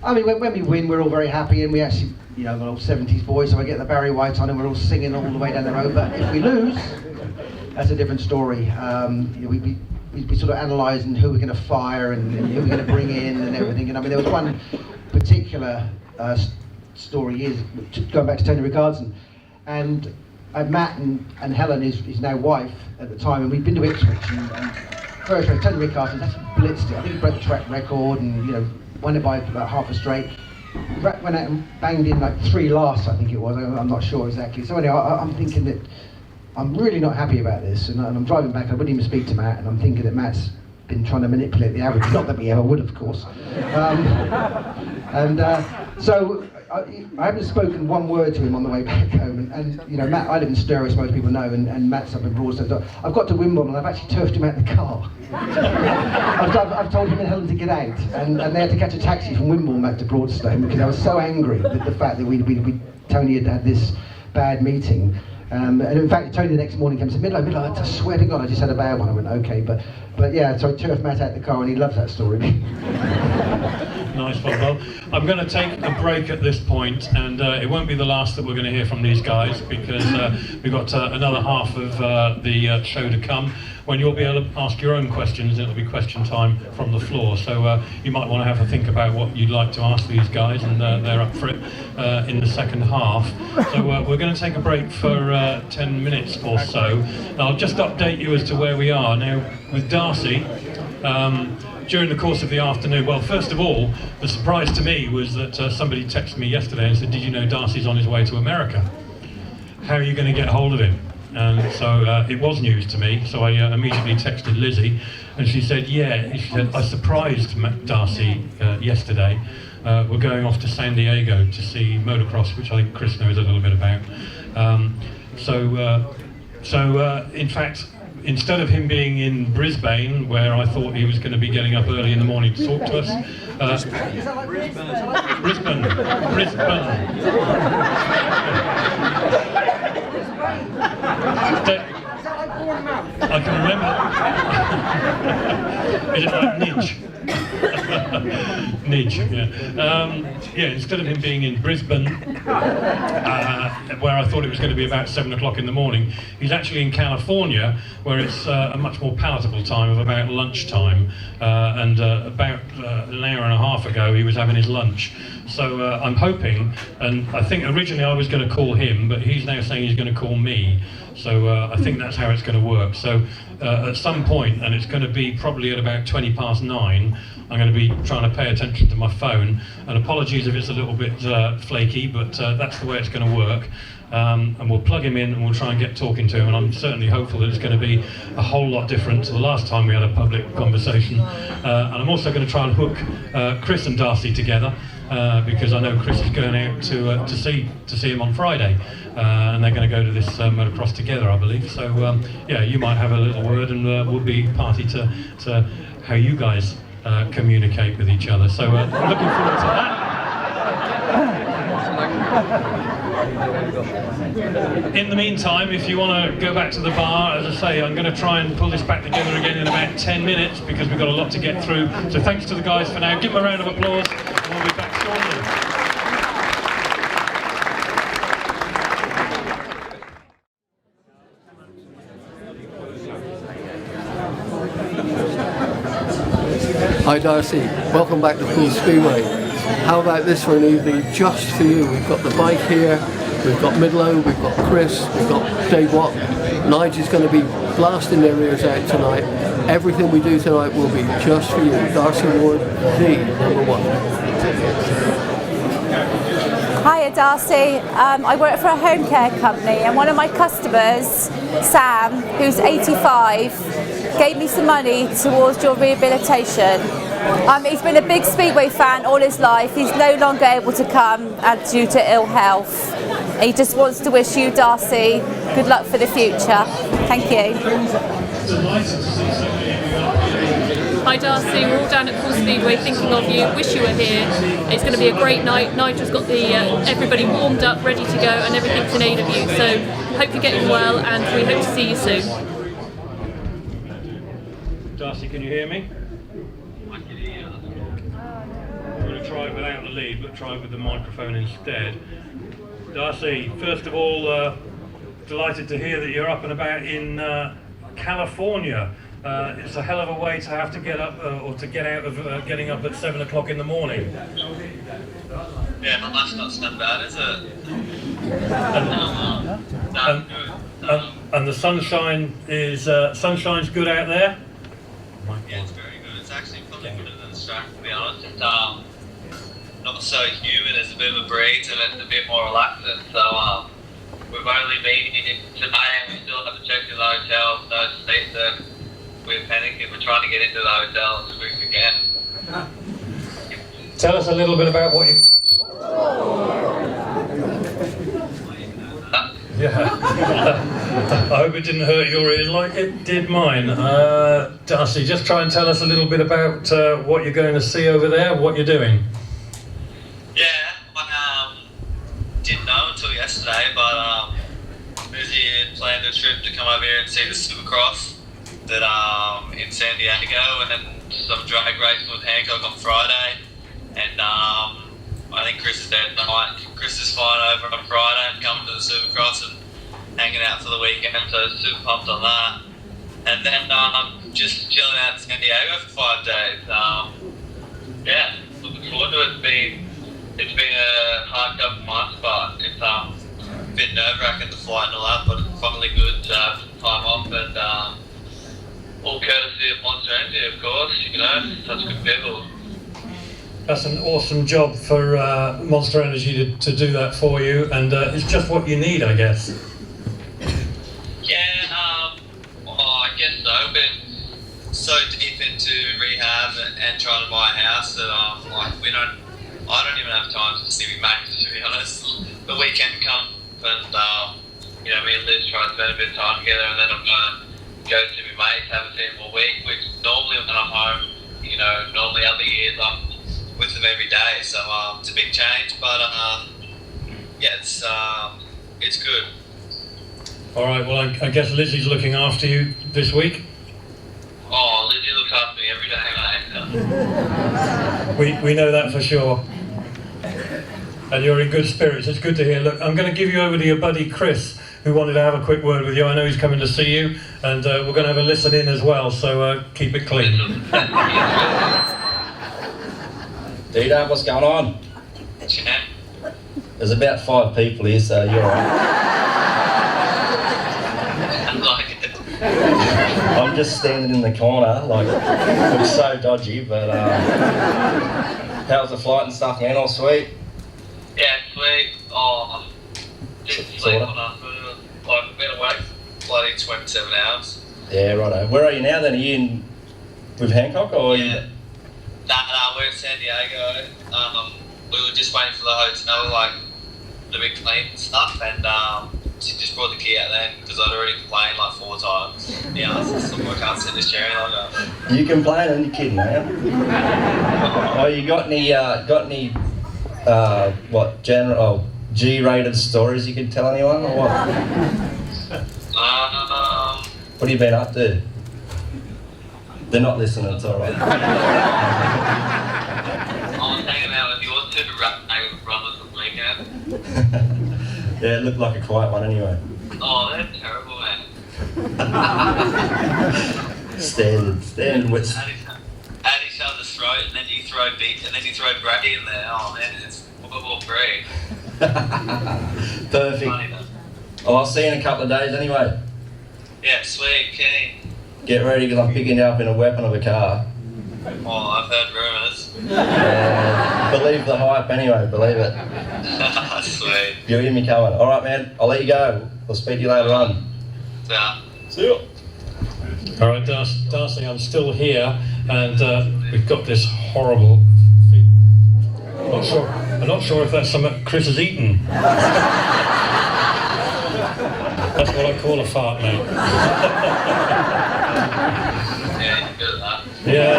I mean, when we win, we're all very happy, and we actually, I'm an old 70s boy, so I get the Barry White on, and we're all singing all the way down the road. But if we lose, that's a different story. We sort of analysing who we're going to fire and who we're going to bring in and everything. And I mean, there was one particular story years going back to Tony Ricardson. And Matt and Helen, his now wife at the time, and we'd been to Ipswich, and first race, Tony Ricardson actually blitzed it. I think he broke the track record and won it by about half a straight. Went out and banged in like 3 lasts, I think it was. I'm not sure exactly. So anyway, I'm thinking that I'm really not happy about this, and I'm driving back. I wouldn't even speak to Matt, and I'm thinking that Matt's been trying to manipulate the average. Not that we ever would, of course. So I haven't spoken one word to him on the way back home, and Matt, I live in Stirling, as most people know, and Matt's up in Broadstone. I've got to Wimbledon, and I've actually turfed him out the car. I've told him and Helen to get out, and they had to catch a taxi from Wimbledon back to Broadstone, because I was so angry at the fact that Tony had this bad meeting. And in fact, Tony the next morning came and said, Middlo, I swear to God, I just had a bad one. I went, okay, but yeah, so I turfed Matt out the car, and he loves that story. Nice one. Well, I'm going to take a break at this point, and it won't be the last that we're going to hear from these guys, because we've got another half of the show to come, when you'll be able to ask your own questions. It'll be question time from the floor, so you might want to have a think about what you'd like to ask these guys, and they're up for it in the second half. So we're going to take a break for 10 minutes or so. I'll just update you as to where we are now with Darcy. During the course of the afternoon, well, first of all, the surprise to me was that somebody texted me yesterday and said, did you know Darcy's on his way to America? How are you going to get hold of him? And so it was news to me, so I immediately texted Lizzie, and she said, yeah, she said, I surprised Darcy yesterday. We're going off to San Diego to see motocross, which I think Chris knows a little bit about. In fact, instead of him being in Brisbane, where I thought he was going to be getting up early in the morning to talk to us, Brisbane. I can remember. Is it like Nidge? Nidge, yeah. Instead of him being in Brisbane, where I thought it was going to be about 7 o'clock in the morning, he's actually in California, where it's a much more palatable time of about lunchtime. And about an hour and a half ago, he was having his lunch. So I'm hoping, and I think originally I was going to call him, but he's now saying he's going to call me. So I think that's how it's going to work. So at some point, and it's going to be probably at about 20 past 9, I'm going to be trying to pay attention to my phone. And apologies if it's a little bit flaky, but that's the way it's going to work. And we'll plug him in and we'll try and get talking to him. And I'm certainly hopeful that it's going to be a whole lot different to the last time we had a public conversation. And I'm also going to try and hook Chris and Darcy together. Because I know Chris is going out to see him on Friday, and they're going to go to this motocross together, I believe. So yeah, you might have a little word, and we'll be party to how you guys communicate with each other. So looking forward to that. In the meantime, if you want to go back to the bar, as I say, I'm going to try and pull this back together again in about 10 minutes because we've got a lot to get through. So thanks to the guys for now. Give them a round of applause, and we'll be back shortly. Hi Darcy, welcome back to Poole Speedway. How about this for an evening just for you? We've got the bike here, we've got Middlo, we've got Chris, we've got Dave Watt, Nigel's going to be blasting their ears out tonight. Everything we do tonight will be just for you. Darcy Ward, the number one. Hiya Darcy, I work for a home care company and one of my customers, Sam, who's 85, gave me some money towards your rehabilitation. He's been a big Speedway fan all his life. He's no longer able to come due to ill health. He just wants to wish you, Darcy, good luck for the future. Thank you. Hi Darcy, we're all down at Poole Speedway thinking of you, wish you were here. It's going to be a great night. Nigel's got everybody warmed up, ready to go, and everything's in aid of you. So hope you're getting well, and we hope to see you soon. Darcy, can you hear me? I can hear you. I'm going to try it without the lead, but try it with the microphone instead. Darcy, first of all, delighted to hear that you're up and about in California. It's a hell of a way to have to get up or to get out of getting up at 7 o'clock in the morning. Yeah, my life's not so bad, is it? And the sunshine is sunshine's good out there. Yeah, it's very good. It's actually probably better than Stratford, to be honest. It's not so humid. There's a bit of a breeze and it's a bit more relaxing. So we've only been here today and we still have to check in the hotel. No seats. We're panicking. We're trying to get into the hotel as quick as we can. Tell us a little bit about what you. Yeah. I hope it didn't hurt your ears like it did mine. Darcy, just try and tell us a little bit about what you're going to see over there, what you're doing. Yeah, I didn't know until yesterday, but Lizzie had planned a trip to come over here and see the Supercross that in San Diego, and then some drag racing with Hancock on Friday, and I think Chris is there tonight. Chris is flying over on Friday and coming to the Supercross and hanging out for the weekend, so super pumped on that. And then just chilling out in San Diego for 5 days. Yeah, looking forward to it. It's been a hard couple months, but it's a bit nerve-wracking the flight and all that, but it's finally good to have some time off, and all courtesy of Monster Energy, of course, you know, such good people. That's an awesome job for Monster Energy to do that for you, and it's just what you need, I guess. Yeah, I guess so. I've been so deep into rehab and trying to buy a house that I don't even have time to see me mates, to be honest. The weekend comes and me and Liz try to spend a bit of time together, and then I'm going to go see my mates, haven't seen them all week, which normally when I'm home, normally other years I'm with them every day, so it's a big change, but yeah, it's good. All right, well, I guess Lizzie's looking after you this week. Oh, Lizzie looks after me every day, mate. We know that for sure. And you're in good spirits. It's good to hear. Look, I'm going to give you over to your buddy Chris, who wanted to have a quick word with you. I know he's coming to see you, and we're going to have a listen in as well, so keep it clean. D-Dub, what's going on? Yeah. There's about 5 people here, so you're alright. I'm just standing in the corner, like, looks so dodgy, but how's the flight and stuff, man? All sweet? Yeah, sweet. Oh, didn't sleep on us. I've been awake bloody 27 hours. Yeah, righto. Where are you now then? Are you in with Hancock or? Yeah. Nah, we're in San Diego. We were just waiting for the hotel, to be clean and stuff, and she just brought the key out then because I'd already complained 4 times. Yeah, I can't sit in this chair any longer. You complaining? You kidding, man? Oh, you got any G-rated stories you could tell anyone or what? What have you been up to? They're not listening, it's alright. I was hanging out with your 2 rap-name brothers this weekend. Yeah, it looked like a quiet one anyway. Oh, they're terrible, man. Standard wits. At each other's throat, and then you throw Brady in there. Oh man, it's all free. Perfect. Funny, Oh, I'll see you in a couple of days anyway. Yeah, sweet, keen. Get ready because I'm picking you up in a weapon of a car. Oh, I've heard rumours. Believe the hype anyway, believe it. Sweet. You'll hear me coming. All right, man, I'll let you go. I'll speak to you later on. Yeah. See you. All right, Darcy, I'm still here, and we've got this horrible. I'm not sure if that's something Chris has eaten. That's what I call a fart, mate. Yeah, you're good at that. Yeah.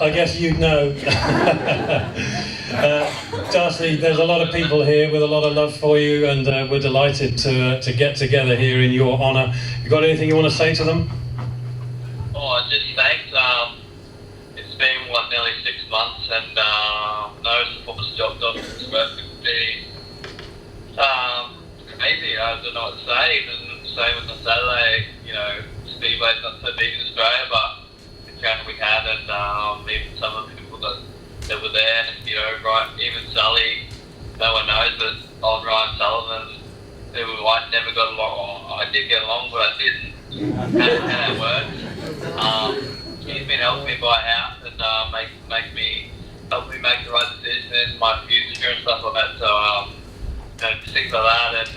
I guess you'd know. Darcy, there's a lot of people here with a lot of love for you, and we're delighted to get together here in your honour. You got anything you want to say to them? Oh, just thanks. It's been, nearly 6 months, and no support's job done for Crest would be crazy. I don't know what to say. Even same with the Saturday, Speedway's not so big in Australia, but the chat we had, and even some of the people that were there, right, even Sully, no one knows, but old Ryan Sullivan, who I never got along, I did get along, but I didn't. How that works. He's been helping me buy a house and help me make the right decision in my future and stuff like that. So things like that, and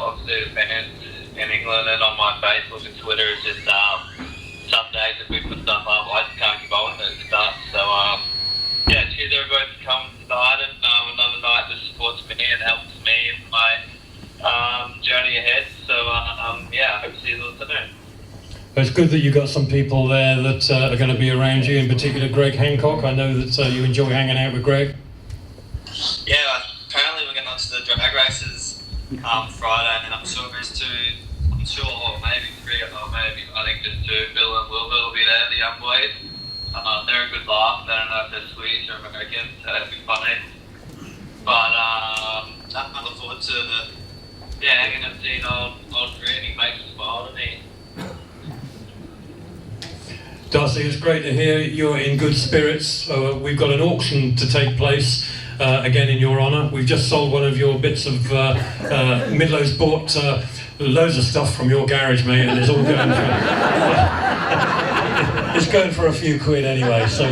obviously the fans in England and on my Facebook and Twitter is just some days if we put stuff up, I just can't keep on with it and stuff. So cheers everybody for coming tonight, and another night that supports me and helps me in my journey ahead. So I hope to see you this afternoon. It's good that you've got some people there that are going to be around you, in particular Greg Hancock. I know that you enjoy hanging out with Greg. Yeah, apparently we're going on to the drag races Friday, and I'm sure there's maybe three, or maybe I think just two. Bill and Will will be there, the young boys. They're a good laugh. I don't know if they're Swedish or American, so that'd be funny. But I look forward to hanging up, seeing old Green. He makes a smile to me. Darcy, it's great to hear you're in good spirits. We've got an auction to take place again in your honour. We've just sold one of your bits of Middlo's bought loads of stuff from your garage, mate, and it's all going for it's going for a few quid anyway. So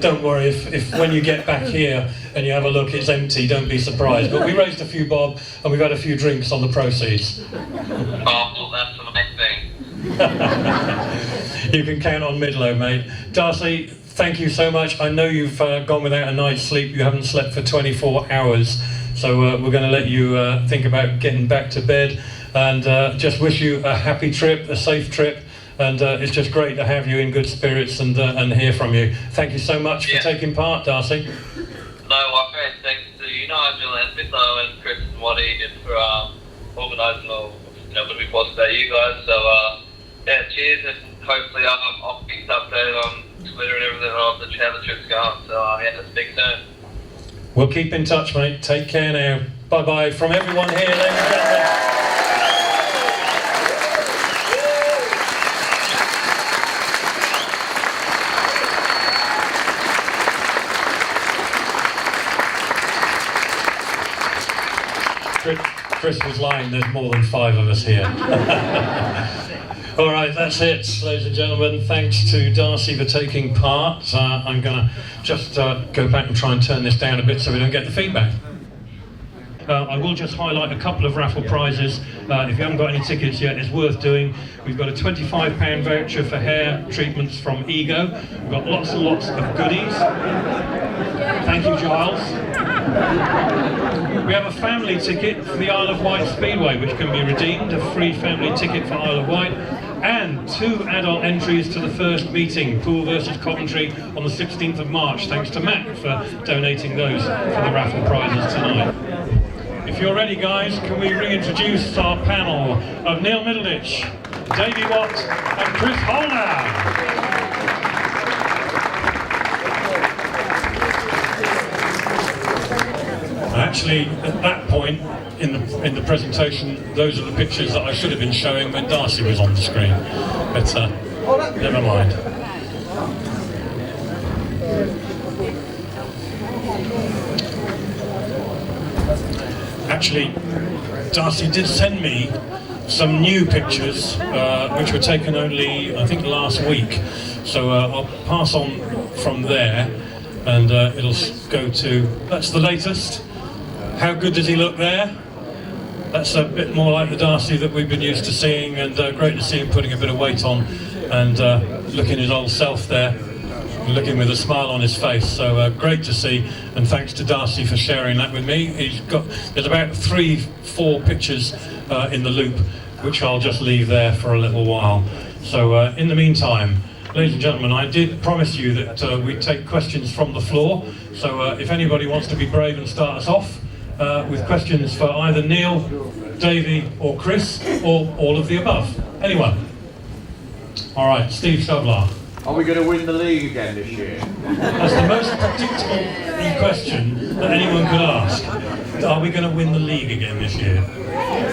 don't worry if when you get back here and you have a look, it's empty. Don't be surprised. But we raised a few bob and we've had a few drinks on the proceeds. Oh, well, that's the main thing. You can count on Middlo, mate. Darcy, thank you so much. I know you've gone without a night's sleep. You haven't slept for 24 hours. So we're going to let you think about getting back to bed, and just wish you a happy trip, a safe trip. And it's just great to have you in good spirits and hear from you. Thank you so much for taking part, Darcy. No worries. Thanks to you, Nigel, and Middlo, and Chris and what he did for organising all, when we posted about you guys. So cheers, and hopefully I'll keep updated on Twitter and everything on how the trip's going. So let's speak soon. We'll keep in touch, mate. Take care now. Bye bye from everyone here, ladies and gentlemen. Chris was lying, there's more than 5 of us here. All right, that's it, ladies and gentlemen. Thanks to Darcy for taking part. I'm going to just go back and try and turn this down a bit so we don't get the feedback. I will just highlight a couple of raffle prizes. If you haven't got any tickets yet, it's worth doing. We've got a £25 voucher for hair treatments from Ego. We've got lots and lots of goodies. Thank you, Giles. We have a family ticket for the Isle of Wight Speedway, which can be redeemed, a free family ticket for Isle of Wight, and 2 adult entries to the first meeting, Poole versus Coventry, on the 16th of March. Thanks to Matt for donating those for the raffle prizes tonight. If you're ready, guys, can we reintroduce our panel of Neil Middleditch, Davey Watt, and Chris Holder. Actually, at that point in the presentation, those are the pictures that I should have been showing when Darcy was on the screen. But never mind. Actually, Darcy did send me some new pictures, which were taken only, I think, last week. So I'll pass on from there, and it'll go to, that's the latest. How good does he look there? That's a bit more like the Darcy that we've been used to seeing, and great to see him putting a bit of weight on and looking his old self there, looking with a smile on his face. So great to see, and thanks to Darcy for sharing that with me. There's about 3-4 pictures in the loop, which I'll just leave there for a little while. So in the meantime, ladies and gentlemen, I did promise you that we'd take questions from the floor. So if anybody wants to be brave and start us off with questions for either Neil, Davey or Chris, or all of the above. Anyone? All right, Steve Shovlar. Are we going to win the league again this year? That's the most predictable question that anyone could ask. Are we going to win the league again this year?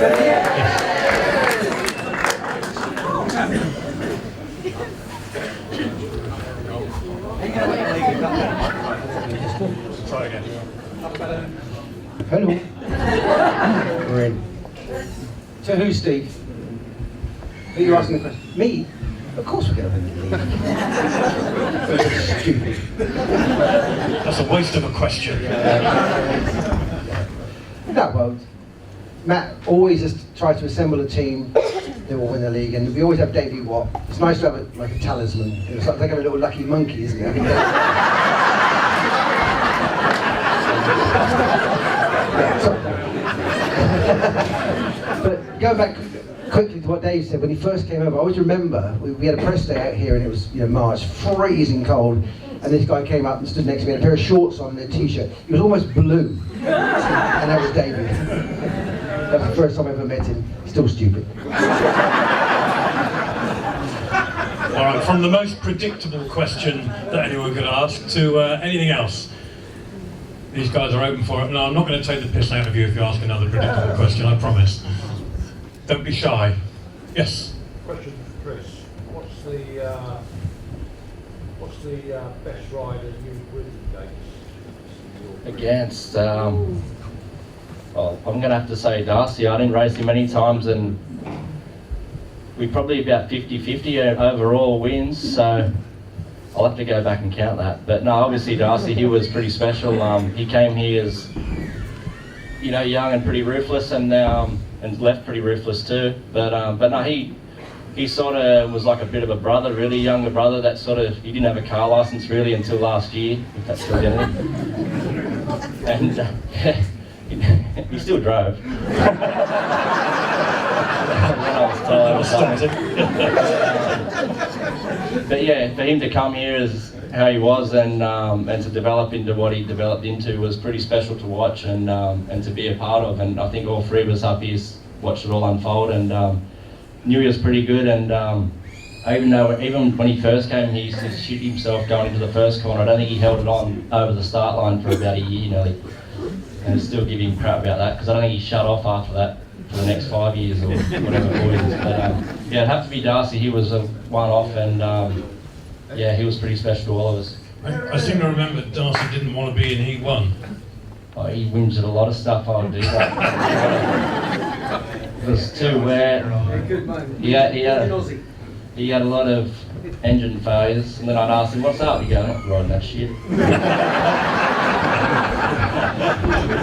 Yes. Try again. Hello. We're in. So who's Steve? Who are you asking the question? Me? Of course we're going to win the league. Stupid. That's a waste of a question. No, well, Matt always has tried to assemble a team that will win the league, and we always have Davey Watt. It's nice to have like a talisman. It's like having a little lucky monkey, isn't it? But go back quickly to what Dave said. When he first came over, I always remember we had a press day out here, and it was March, freezing cold, and this guy came up and stood next to me, had a pair of shorts on and a t-shirt. He was almost blue, and that was David. That was the first time I ever met him. Still stupid. All right, from the most predictable question that anyone could ask to anything else. These guys are open for it. No, I'm not going to take the piss out of you if you ask another predictable question, I promise. Don't be shy. Yes? Question for Chris. What's the best rider you've ridden Against, well, I'm going to have to say Darcy. I didn't race him many times, and we probably about 50-50 overall wins, so I'll have to go back and count that. But no, obviously Darcy, he was pretty special. He came here as, young and pretty ruthless, and left pretty ruthless too. But no, he sort of was like a bit of a brother, really younger brother. That he didn't have a car license really until last year, if that's still anything. And he still drove. But yeah, for him to come here as how he was, and to develop into what he developed into, was pretty special to watch and to be a part of. And I think all three of us up here watched it all unfold, and knew he was pretty good. And even when he first came, he used to shoot himself going into the first corner. I don't think he held it on over the start line for about a year nearly, and still give him crap about that, because I don't think he shut off after that for the next 5 years or whatever it was. But yeah, it'd have to be Darcy. He was a one-off, and yeah, he was pretty special to all of us. I seem to remember Darcy didn't want to be in Heat 1. Oh, he whinged at a lot of stuff. I would do that. It was too wet. He had a lot of engine failures, and then I'd ask him, "What's up?" He'd go, "I'm not riding that shit."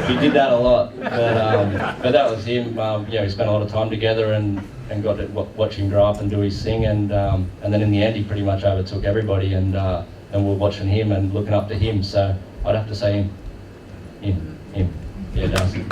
He did that a lot, but that was him. We spent a lot of time together, and got to watch him grow up and do his thing, and then in the end he pretty much overtook everybody, and we're watching him and looking up to him. So I'd have to say him. Yeah, Darcy.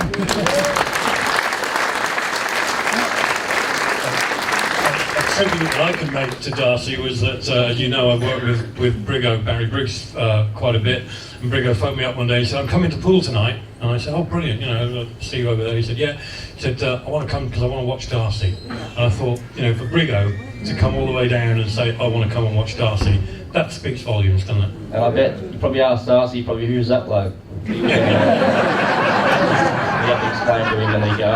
A tribute that I can make to Darcy was that, I worked with Briggo, Barry Briggs, quite a bit, and Briggo phoned me up one day and said, "I'm coming to Poole tonight," and I said, "Oh, brilliant, I'll see you over there." He said, "Yeah." He said, "I want to come because I want to watch Darcy." And I thought, for Briggo to come all the way down and say, "I want to come and watch Darcy," that speaks volumes, doesn't it? And I bet you probably asked Darcy, who's that bloke? You have to explain to him, and they go,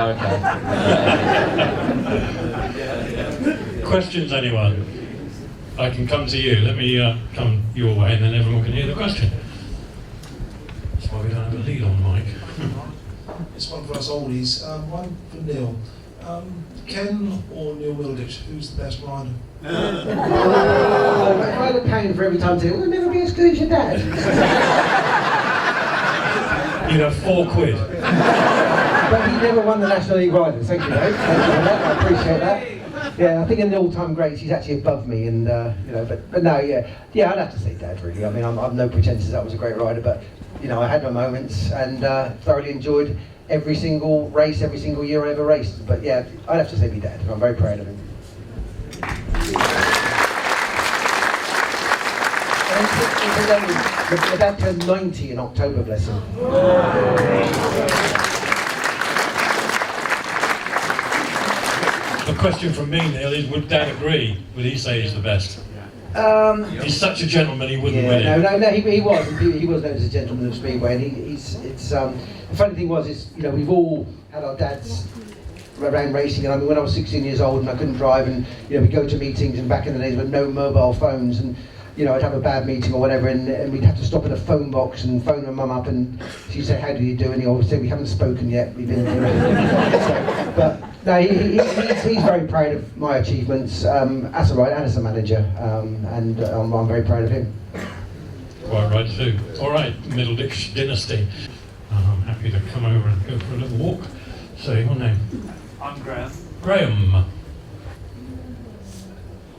okay. Questions, anyone? I can come to you. Let me come your way, and then everyone can hear the question. That's why we don't have a lead on mic. It's one for us oldies. One for Neil. Ken or Neil Middleditch, who's the best rider? If I had a pound for every time saying, "We'll never be as good as your dad." You'd have £4. But he never won the National League Riders. Thank you, Dave. Thank you for that. I appreciate that. Yeah, I think in the all-time greats, he's actually above me, and you know, but no, yeah, I'd have to say Dad. Really, I mean, I've no pretenses. That was a great rider, but you know, I had my moments and thoroughly enjoyed every single race, every single year I ever raced. But yeah, I'd have to say my dad. I'm very proud of him. My dad turned 90 in October, bless him. The question from me, Neil, is would Dad agree? Would he say he's the best? He's such a gentleman, he wouldn't, would he? No, he was. He was known as a gentleman of Speedway, and the funny thing was, you know, we've all had our dads around racing, and I mean, when I was 16 years old and I couldn't drive, and you know, we'd go to meetings, and back in the days with no mobile phones, and you know, I'd have a bad meeting or whatever, and we'd have to stop at a phone box and phone my mum up, and she'd say, "How do you do?" And he always said, "We haven't spoken yet. We've been." So, but no, he's very proud of my achievements as a rider and as a manager, and I'm very proud of him. Quite right too. All right, Middleditch dynasty. I'm happy to come over and go for a little walk. Say your name. I'm Graham. Graham.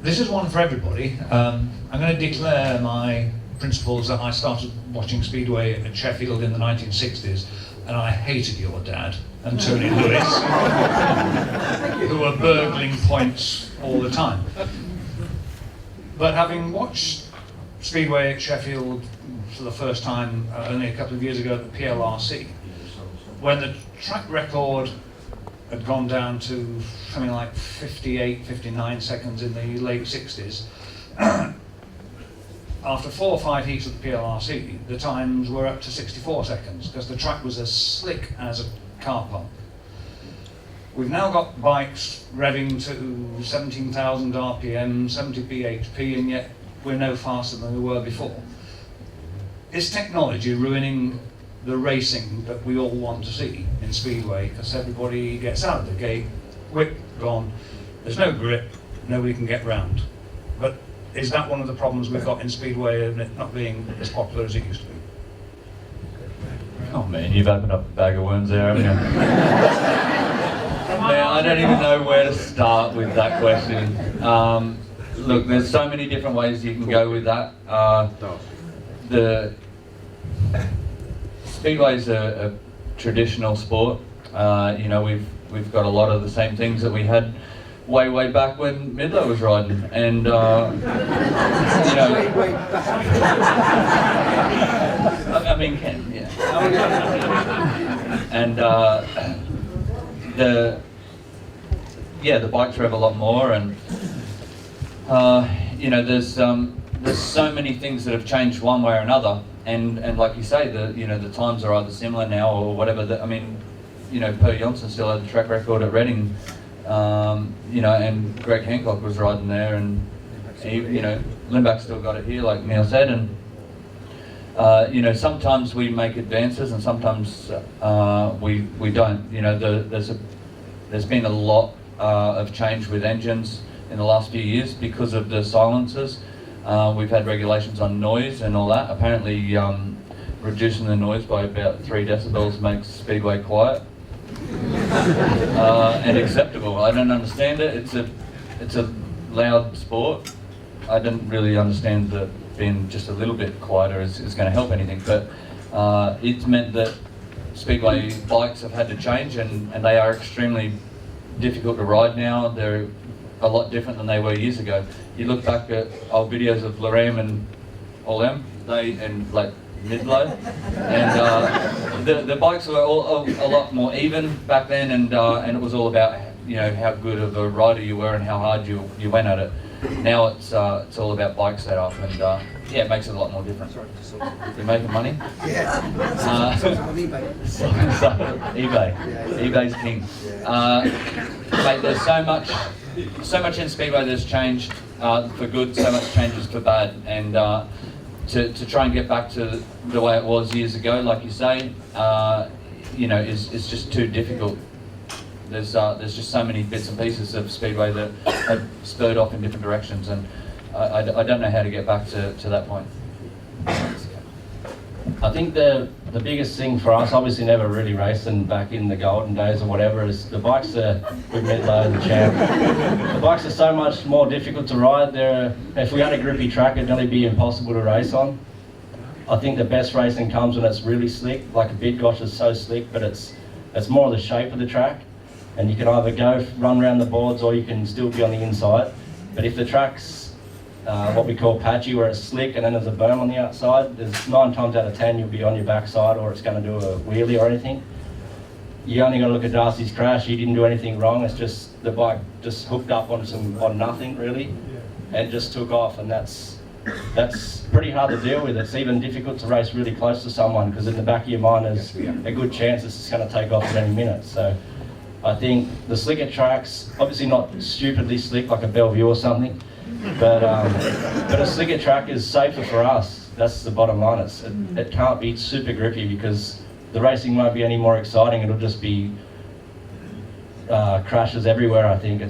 This is one for everybody. I'm going to declare my principles that I started watching Speedway at Sheffield in the 1960s, and I hated your dad and Tony Lewis, who were burgling points all the time. But having watched Speedway at Sheffield for the first time only a couple of years ago at the PLRC, when the track record had gone down to something like 58, 59 seconds in the late 60s. After 4 or 5 heats of the PLRC, the times were up to 64 seconds because the track was as slick as a car pump. We've now got bikes revving to 17,000 RPM, 70 bhp, and yet we're no faster than we were before. Is technology ruining the racing that we all want to see in Speedway, because everybody gets out of the gate, whip, gone, there's no grip, nobody can get round? But is that one of the problems we've got in Speedway, and it not being as popular as it used to be? Oh man, you've opened up a bag of worms there, haven't you? Man, I don't even know where to start with that question. Look, there's so many different ways you can go with that. The Speedway's a traditional sport. You know, we've got a lot of the same things that we had way back when Middlo was riding, and you know, I mean Ken, yeah, and the bikes rev a lot more, and you know, there's so many things that have changed one way or another. And like you say, the times are either similar now or whatever. I mean, you know, Per Johnson still had the track record at Reading, you know, and Greg Hancock was riding there, and he, you know, Lindbach still got it here, like Neil said, and you know, sometimes we make advances and sometimes we don't. You know, there's been a lot of change with engines in the last few years because of the silencers. We've had regulations on noise and all that. Apparently reducing the noise by about 3 decibels makes Speedway quiet and acceptable. I don't understand it. It's a loud sport. I didn't really understand that being just a little bit quieter is going to help anything, but it's meant that Speedway bikes have had to change, and they are extremely difficult to ride now. They're a lot different than they were years ago. You look back at old videos of Lorem and all them, and like Middlo, and the bikes were all a lot more even back then, and it was all about, you know, how good of a rider you were and how hard you went at it. Now it's all about bike setup, and yeah, it makes it a lot more different. You're making money? Yeah. eBay. eBay's king. Mate, there's so much in Speedway that's changed for good, so much changes for bad, and to try and get back to the way it was years ago, like you say, you know, is just too difficult. There's just so many bits and pieces of Speedway that have spurred off in different directions, and I don't know how to get back to that point. I think the biggest thing for us, obviously never really racing back in the golden days or whatever, is the bikes are, with Middlo, the champ, the bikes are so much more difficult to ride. If we had a grippy track, it'd nearly be impossible to race on. I think the best racing comes when it's really slick, like a Bidgosh is so slick, but it's more the shape of the track, and you can either go run around the boards or you can still be on the inside. But if the track's what we call patchy, where it's slick and then there's a berm on the outside, there's 9 times out of 10 you'll be on your backside or it's going to do a wheelie or anything. You only got to look at Darcy's crash. He didn't do anything wrong. It's just the bike just hooked up on nothing really, and just took off, and that's pretty hard to deal with. It's even difficult to race really close to someone, because in the back of your mind there's a good chance it's just going to take off at any minute. So I think the slicker tracks, obviously not stupidly slick like a Bellevue or something, but a slicker track is safer for us. That's the bottom line. It can't be super grippy, because the racing won't be any more exciting. It'll just be crashes everywhere. I think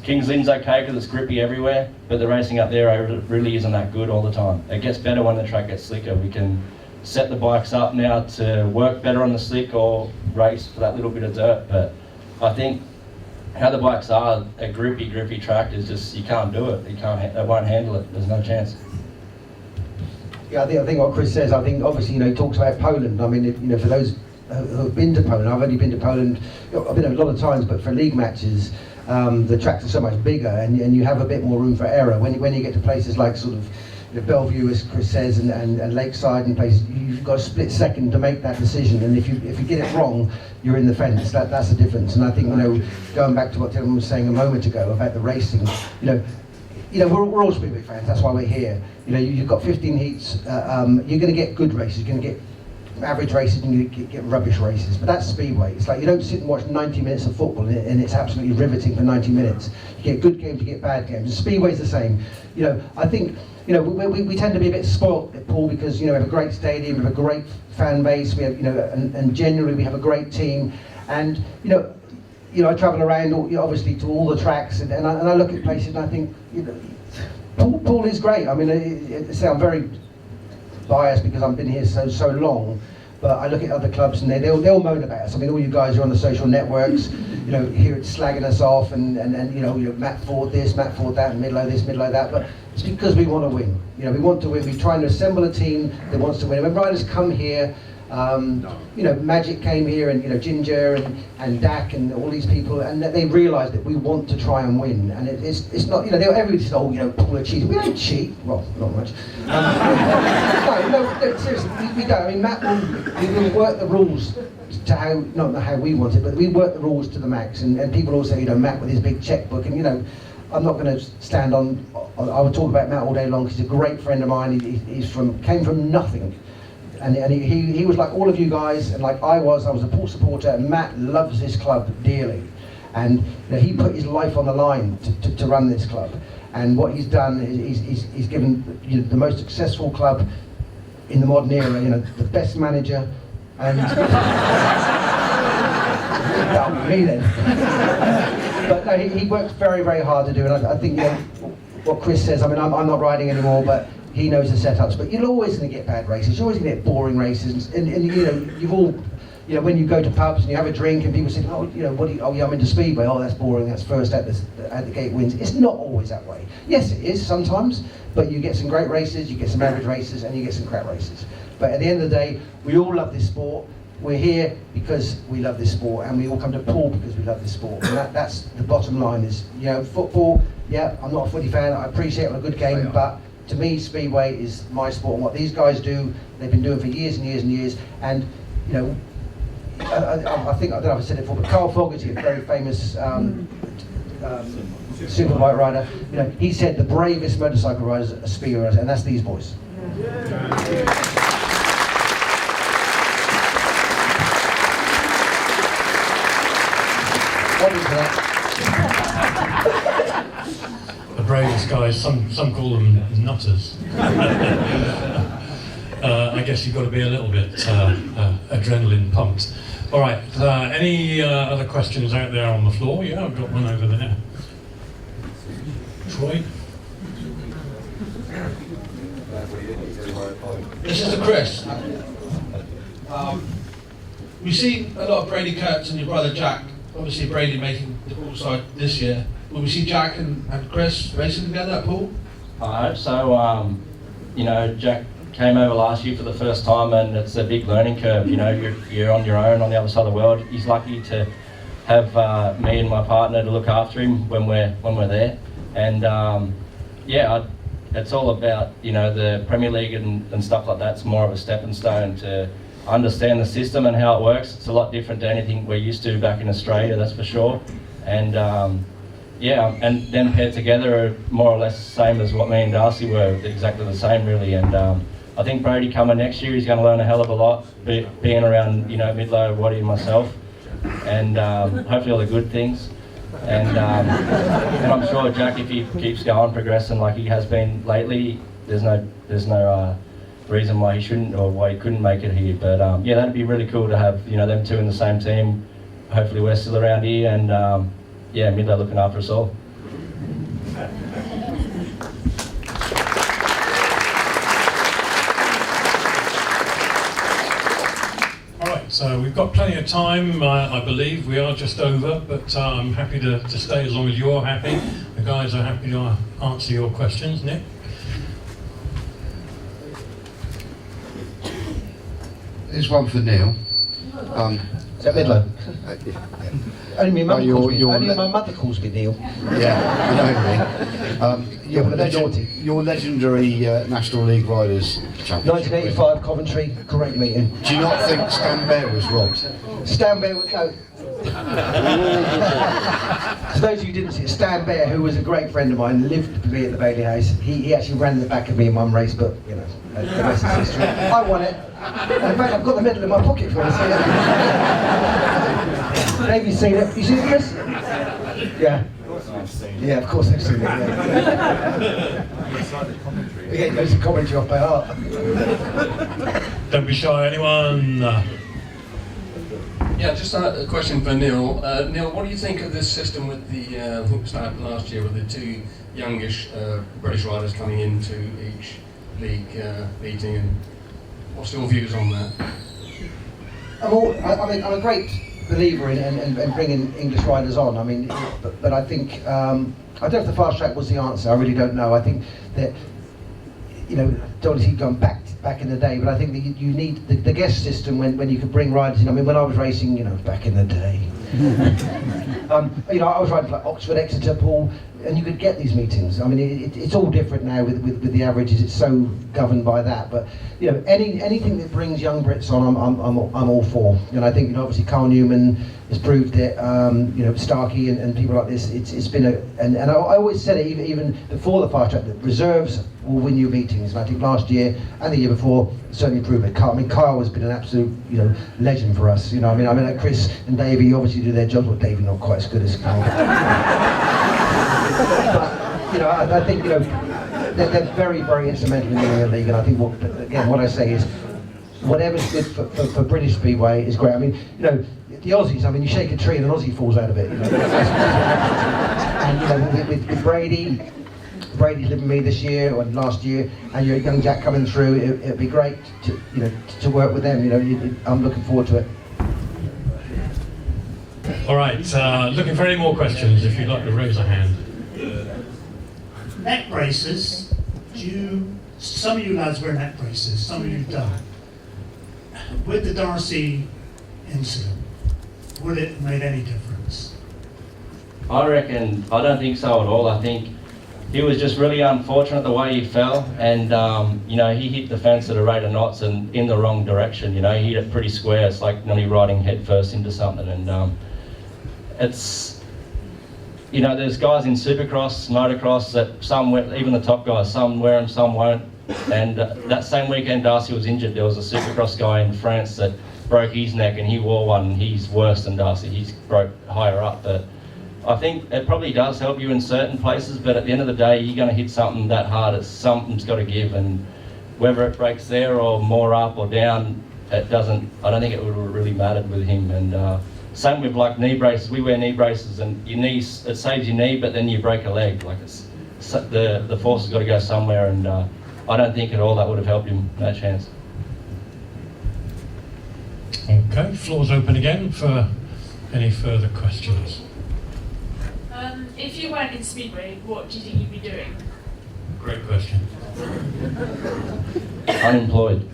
Kings Lynn's okay because it's grippy everywhere, but the racing up there really isn't that good all the time. It gets better when the track gets slicker. We can set the bikes up now to work better on the slick or race for that little bit of dirt, but I think how the bikes are, a grippy track is just, you can't do it. It won't handle it. There's no chance. Yeah, I think what Chris says, I think obviously, he talks about Poland. I mean, for those who've been to Poland, I've only been to Poland, I've been a lot of times, but for league matches, the tracks are so much bigger, and you have a bit more room for error. When you get to places like sort of Bellevue, as Chris says, and Lakeside and places, you've got a split second to make that decision, and if you get it wrong, you're in the fence. That's the difference. And I think, going back to what Dylan was saying a moment ago about the racing, we're all Speedway fans. That's why we're here. You've got 15 heats. You're going to get good races. You're going to get average races, and you get rubbish races. But that's Speedway. It's like you don't sit and watch 90 minutes of football and it's absolutely riveting for 90 minutes. You get good games, you get bad games. And Speedway's the same. I think we tend to be a bit spoilt at Poole, because we have a great stadium, we have a great fan base, we have and generally we have a great team, and I travel around obviously to all the tracks, and I look at places and I think Poole is great. I mean, I'm very biased because I've been here so long, but I look at other clubs and they'll moan about us. I mean, all you guys are on the social networks, here it's slagging us off, and Matt Ford this, Matt Ford that, and Middlo this, Middlo that, but it's because we want to win. We want to win. We're trying to assemble a team that wants to win. When riders come here, Magic came here, and Ginger and Dak and all these people, and they realised that we want to try and win. And it's not, everybody says, Poole are cheating. We don't cheat. Well, not much. No, seriously, we don't. I mean, Matt will work the rules to not how we want it, but we work the rules to the max. And people also, Matt with his big checkbook, and I'm not going to stand on. I would talk about Matt all day long. He's a great friend of mine. Came from nothing. And he was like all of you guys, and like I was a Poole supporter, and Matt loves this club dearly. And he put his life on the line to run this club. And what he's done is he's given the most successful club in the modern era, the best manager, and that'll be me then. But no, he works very, very hard to do, and I think what Chris says, I mean, I'm not riding anymore, but he knows the setups, but you're always going to get bad races. You're always going to get boring races, and you've all, when you go to pubs and you have a drink and people say, I'm into Speedway. Oh, that's boring. That's first at the gate wins. It's not always that way. Yes, it is sometimes, but you get some great races, you get some average races, and you get some crap races. But at the end of the day, we all love this sport. We're here because we love this sport, and we all come to Poole because we love this sport. And that's the bottom line. Is football. Yeah, I'm not a footy fan. I appreciate a good game, but to me, Speedway is my sport, and what these guys do, they've been doing for years and years and years. And I think, I don't know if I said it before, but Carl Fogarty, a very famous superbike rider, he said the bravest motorcycle riders are Speedway riders, and that's these boys. What is that? The bravest guys, some call them nutters. I guess you've got to be a little bit adrenaline pumped. All right, any other questions out there on the floor? Yeah, I've got one over there. Troy? This is the Crest. We see a lot of Brady Kurtz and your brother Jack. Obviously Brady making the Poole side this year. Will we see Jack and Chris racing together at Poole? I hope so. You know, Jack came over last year for the first time, and it's a big learning curve. You know, you're on your own on the other side of the world. He's lucky to have me and my partner to look after him when we're there. And it's all about, you know, the Premier League and stuff like that. It's more of a stepping stone to understand the system and how it works. It's a lot different to anything we're used to back in Australia, that's for sure. And and them paired together are more or less the same as what me and Darcy were, exactly the same really. And I think Brady coming next year, he's going to learn a hell of a lot, being around, you know, Middlo, Waddy and myself, and hopefully all the good things. And I'm sure Jack, if he keeps going, progressing like he has been lately, there's no reason why he shouldn't or why he couldn't make it here. But yeah, that'd be really cool to have, you know, them two in the same team. Hopefully we're still around here, and yeah, Middlo looking after us all. So we've got plenty of time, I believe. We are just over, but I'm happy to stay as long as you're happy. The guys are happy to answer your questions. Nick? Here's one for Neil. Is that Middlo? Only my mother calls me Neil. Yeah, I know. Your legendary National League Riders Championship. 1985 Coventry, great meeting. Do you not think Stan Bear was robbed? Stan Bear was no. For those of you who didn't see it, Stan Bear, who was a great friend of mine, lived with me at the Bailey House. He actually ran the back of me in one race, but you know, the rest is history. I won it. And in fact, I've got the medal in my pocket if you want to see it. Davey's seen it. You seen it, Chris? Yeah. Yeah, of course I've seen it. Yeah. Yeah, he knows the commentary off by heart. Don't be shy, anyone? Yeah, just a question for Neil. Neil, what do you think of this system with the, I think it started last year with the two youngish British riders coming into each league meeting, and what's your views on that? I'm a great believer in bringing English riders on. I mean, but I think, I don't know if the fast track was the answer, I really don't know. I think that, you know, don't want to keep going back in the day, but I think that you need the guest system when you could bring riders in. I mean, when I was racing, you know, back in the day, you know, I was riding for like Oxford, Exeter, Poole, and you could get these meetings. I mean, it's all different now with the averages. It's so governed by that. But you know, anything that brings young Brits on, I'm all for. And I think, you know, obviously Carl Newman has proved it. You know, Starkey and people like this. It's been and I always said it even before the fast track that reserves will win you meetings. And I think last year and the year before certainly proved it. I mean, Kyle has been an absolute, you know, legend for us. You know, I mean, Chris and Davey obviously do their jobs. Well, Davey not quite as good as Kyle. But, you know, I think, you know, they're very, very instrumental in the league, and I think, what I say is, whatever's good for British Speedway is great. I mean, you know, the Aussies, I mean, you shake a tree and an Aussie falls out of it. You know, and, you know, with Brady's living with me this year or last year, and your young Jack coming through, it'd be great to, you know, to work with them. You know, I'm looking forward to it. All right, looking for any more questions, if you'd like to raise a hand. Neck braces, some of you lads wear neck braces, some of you don't. With the Darcy incident, would it have made any difference? I don't think so at all. I think he was just really unfortunate the way he fell, and you know, he hit the fence at a rate of knots and in the wrong direction. You know, he hit it pretty square. It's like nearly riding head first into something, and it's, you know, there's guys in Supercross, motocross that some wear, even the top guys, some wear them, some won't. And that same weekend Darcy was injured, there was a Supercross guy in France that broke his neck, and he wore one, and he's worse than Darcy. He's broke higher up, but I think it probably does help you in certain places, but at the end of the day, you're going to hit something that hard, something's got to give, and whether it breaks there or more up or down, it doesn't. I don't think it would have really mattered with him. And same with like knee braces. We wear knee braces, and your knee, it saves your knee, but then you break a leg. Like the force has got to go somewhere, and I don't think at all that would have helped him. No chance. Okay, floor's open again for any further questions. If you weren't in Speedway, what do you think you'd be doing? Great question. Unemployed.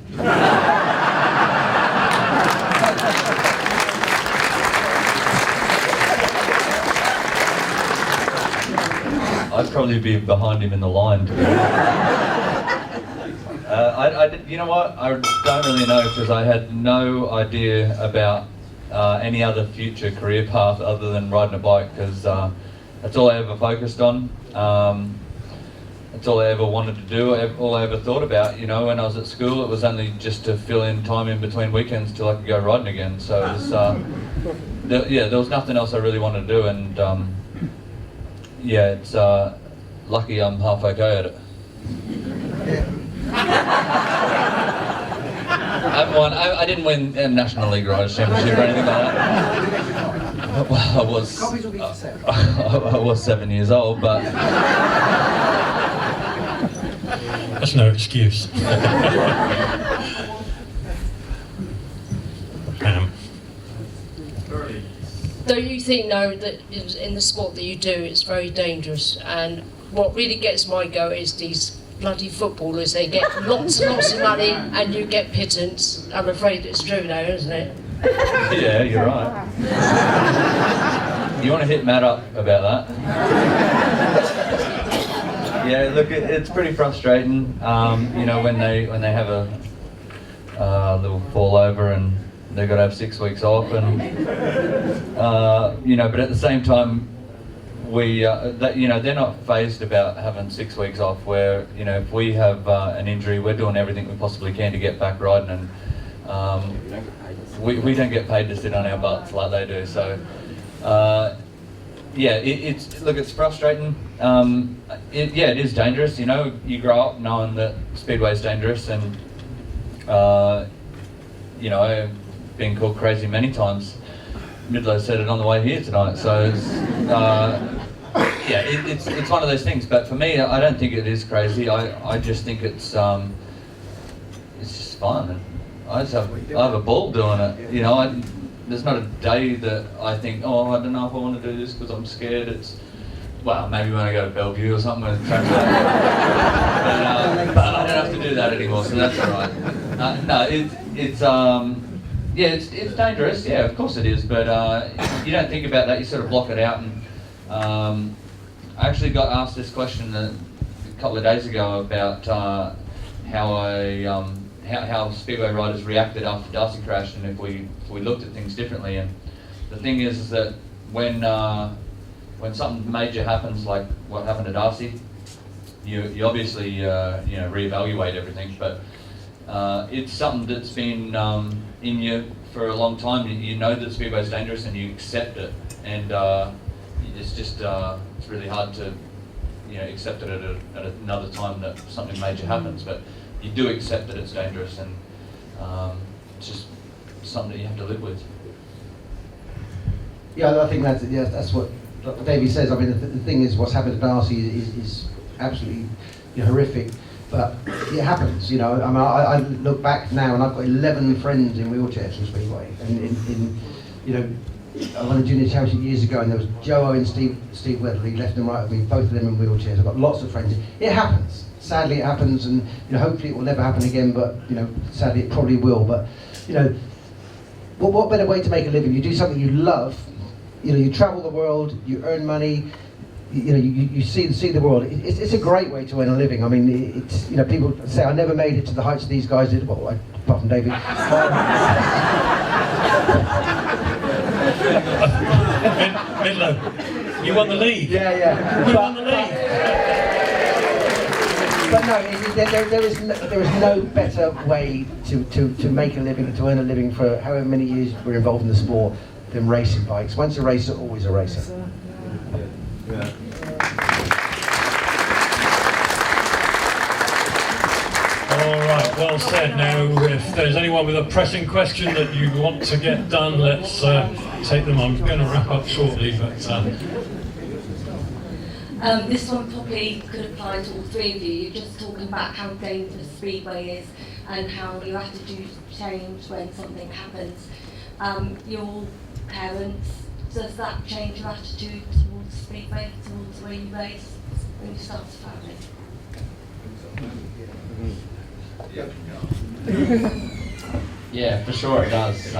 I'd probably be behind him in the line. To be you know what? I don't really know, because I had no idea about any other future career path other than riding a bike, because that's all I ever focused on. That's all I ever wanted to do, all I ever thought about. You know, when I was at school, it was only just to fill in time in between weekends till I could go riding again. So it was, there was nothing else I really wanted to do, and yeah, it's lucky I'm half okay at it. I didn't win a National League Riders Championship or anything like that. Well, I was 7 years old, but that's no excuse. Don't you think, though, that in the sport that you do, it's very dangerous? And what really gets my goat is these bloody footballers. They get lots and lots of money, and you get pittance. I'm afraid it's true, though, isn't it? Yeah, you're right. You want to hit Matt up about that? Yeah, look, it's pretty frustrating. You know, when they have a little fall over and they've got to have 6 weeks off, and you know, but at the same time, you know, they're not phased about having 6 weeks off. Where, you know, if we have an injury, we're doing everything we possibly can to get back riding, and we don't get paid to sit on our butts like they do. So yeah, it's frustrating. Yeah, it is dangerous. You know, you grow up knowing that Speedway is dangerous, and you know, I've been called crazy many times. Middlo said it on the way here tonight. So it's, yeah, it's one of those things. But for me, I don't think it is crazy. I just think it's just fun. And I have a ball doing it. You know, there's not a day that I think, oh, I don't know if I want to do this because I'm scared. It's, well, maybe when I go to Bellevue or something with track but I don't have to do that anymore, so that's all right. No, yeah, it's dangerous. Yeah, of course it is. But you don't think about that. You sort of block it out. And I actually got asked this question a couple of days ago about how Speedway riders reacted after Darcy crashed, and if we looked at things differently. And the thing is that when something major happens, like what happened to Darcy, you obviously you know, reevaluate everything. But it's something that's been in you for a long time. You know that Speedway is dangerous, and you accept it. And it's just it's really hard to, you know, accept it at another time that something major happens. But you do accept that it's dangerous, and it's just something that you have to live with. Yeah, I think that's what Davey says. I mean, the thing is, what's happened to Darcy is absolutely, you know, horrific, but it happens. You know, I mean, I look back now, and I've got 11 friends in wheelchairs from Speedway, and in you know, I won a junior championship years ago, and there was Joe and Steve Weatherly, left and right of me, both of them in wheelchairs. I've got lots of friends. It happens. Sadly, it happens, and you know, hopefully it will never happen again. But you know, sadly, it probably will. But you know, what better way to make a living? You do something you love. You know, you travel the world, you earn money. You know, you see the world. It's a great way to earn a living. I mean, it's, you know, people say I never made it to the heights these guys did. Well, apart from Davey. Middlo, you won the league. Yeah. You won the league. But no, there is no better way to make a living, to earn a living for however many years we're involved in the sport than racing bikes. Once a racer, always a racer. Yeah. All right. Right, well said. Now, if there's anyone with a pressing question that you want to get done, let's take them on. I'm going to wrap up shortly, but... This one probably could apply to all three of you. You're just talking about how dangerous Speedway is and how you have to do change when something happens. Your parents, does that change your attitude towards Speedway, towards where you race, when you start a family? Yeah, for sure it does.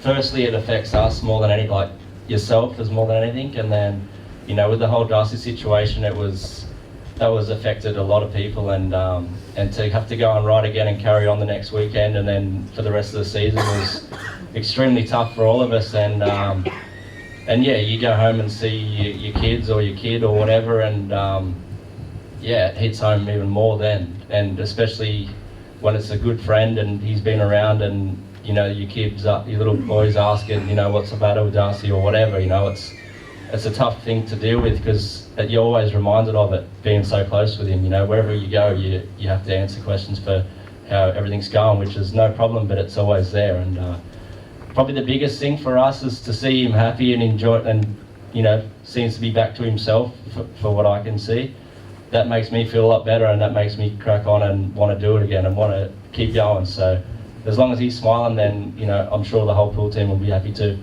Firstly, it affects us more than any, like yourself, as more than anything, and then, you know, with the whole Darcy situation, that was affected a lot of people, and to have to go and ride again and carry on the next weekend, and then for the rest of the season was extremely tough for all of us. And yeah, you go home and see your kids or your kid or whatever, and yeah, it hits home even more then, and especially when it's a good friend and he's been around, and you know your little boys asking, you know, what's the matter with Darcy or whatever. You know, it's a tough thing to deal with, because you're always reminded of it, being so close with him. You know, wherever you go, you have to answer questions for how everything's going, which is no problem, but it's always there. And probably the biggest thing for us is to see him happy and enjoy, and you know, seems to be back to himself for what I can see. That makes me feel a lot better, and that makes me crack on and want to do it again and want to keep going. So as long as he's smiling, then you know, I'm sure the whole Poole team will be happy too.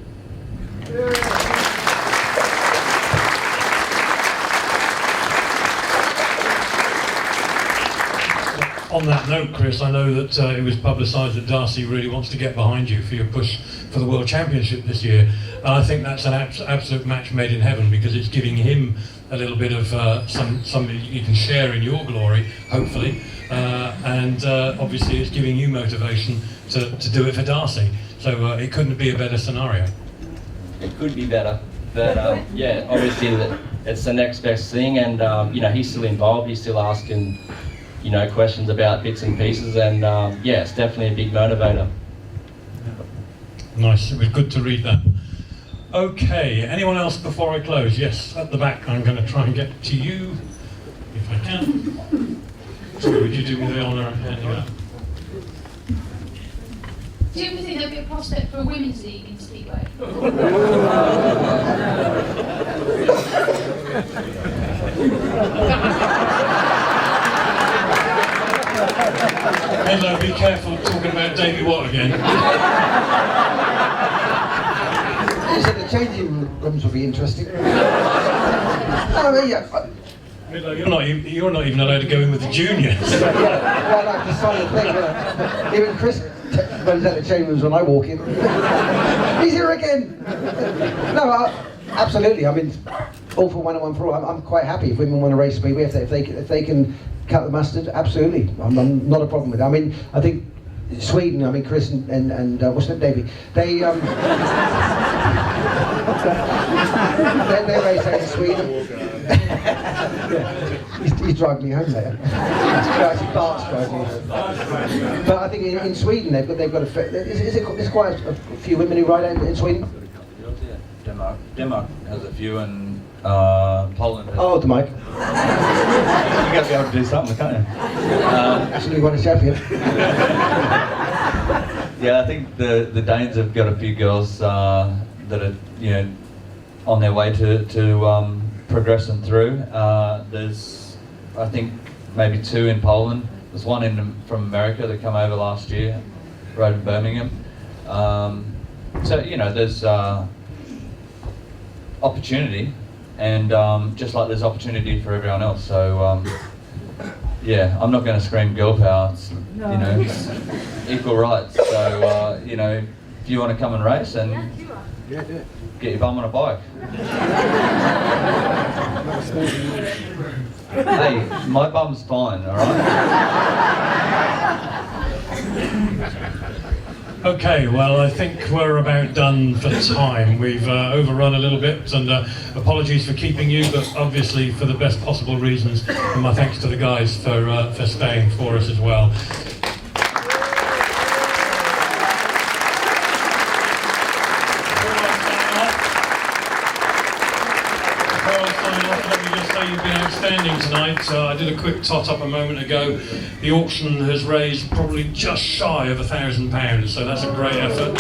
On that note, Chris, I know that it was publicised that Darcy really wants to get behind you for your push for the World Championship this year. And I think that's an absolute match made in heaven, because it's giving him a little bit of something you can share in your glory, hopefully. And obviously it's giving you motivation to do it for Darcy. So it couldn't be a better scenario. It could be better, but yeah, obviously it's the next best thing, and you know, he's still involved, he's still asking, you know, questions about bits and pieces, and yeah, it's definitely a big motivator. Nice, it was good to read that. Okay, anyone else before I close? Yes, at the back. I'm going to try and get to you, if I can. Sorry, would you do me the honour of handing up? Do you ever think there'd be a prospect for a women's league in Speedway? Middlo, be careful talking about Davey Watt again. You said the changing rooms would be interesting. No, yeah. Middlo, you're not even allowed to go in with the juniors. Well, like the solid thing. Even Chris runs out the changing rooms when I walk in. He's here again. No, absolutely. I mean, all for one and one for all. I'm quite happy if women want to race Speedway, if they can cut the mustard. Absolutely, I'm not a problem with it. I mean, I think Sweden. I mean, Chris and what's that, Davey? They race out in Sweden. He's driving me home there. Actually, Bart's driving me home. But I think in Sweden they've got there's quite a few women who ride out in Sweden. Denmark has a few, and Poland has... Oh, the mic. You got to be able to do something, can't you? Actually, won a champion. Yeah, I think the Danes have got a few girls that are, you know, on their way to progressing through. There's, I think, maybe two in Poland. There's one from America that came over last year, rode in Birmingham. So, you know, there's opportunity, and just like there's opportunity for everyone else. So, yeah, I'm not going to scream girl power. It's, you know, it's equal rights. So, you know, if you want to come and race, and get your bum on a bike. Hey, my bum's fine, all right? Okay, well, I think we're about done for time. We've overrun a little bit, and apologies for keeping you, but obviously for the best possible reasons. And my thanks to the guys for staying for us as well. Before I sign off, let me just say you've been outstanding. evening tonight. I did a quick tot up a moment ago. The auction has raised probably just shy of £1,000, so that's a great effort. Up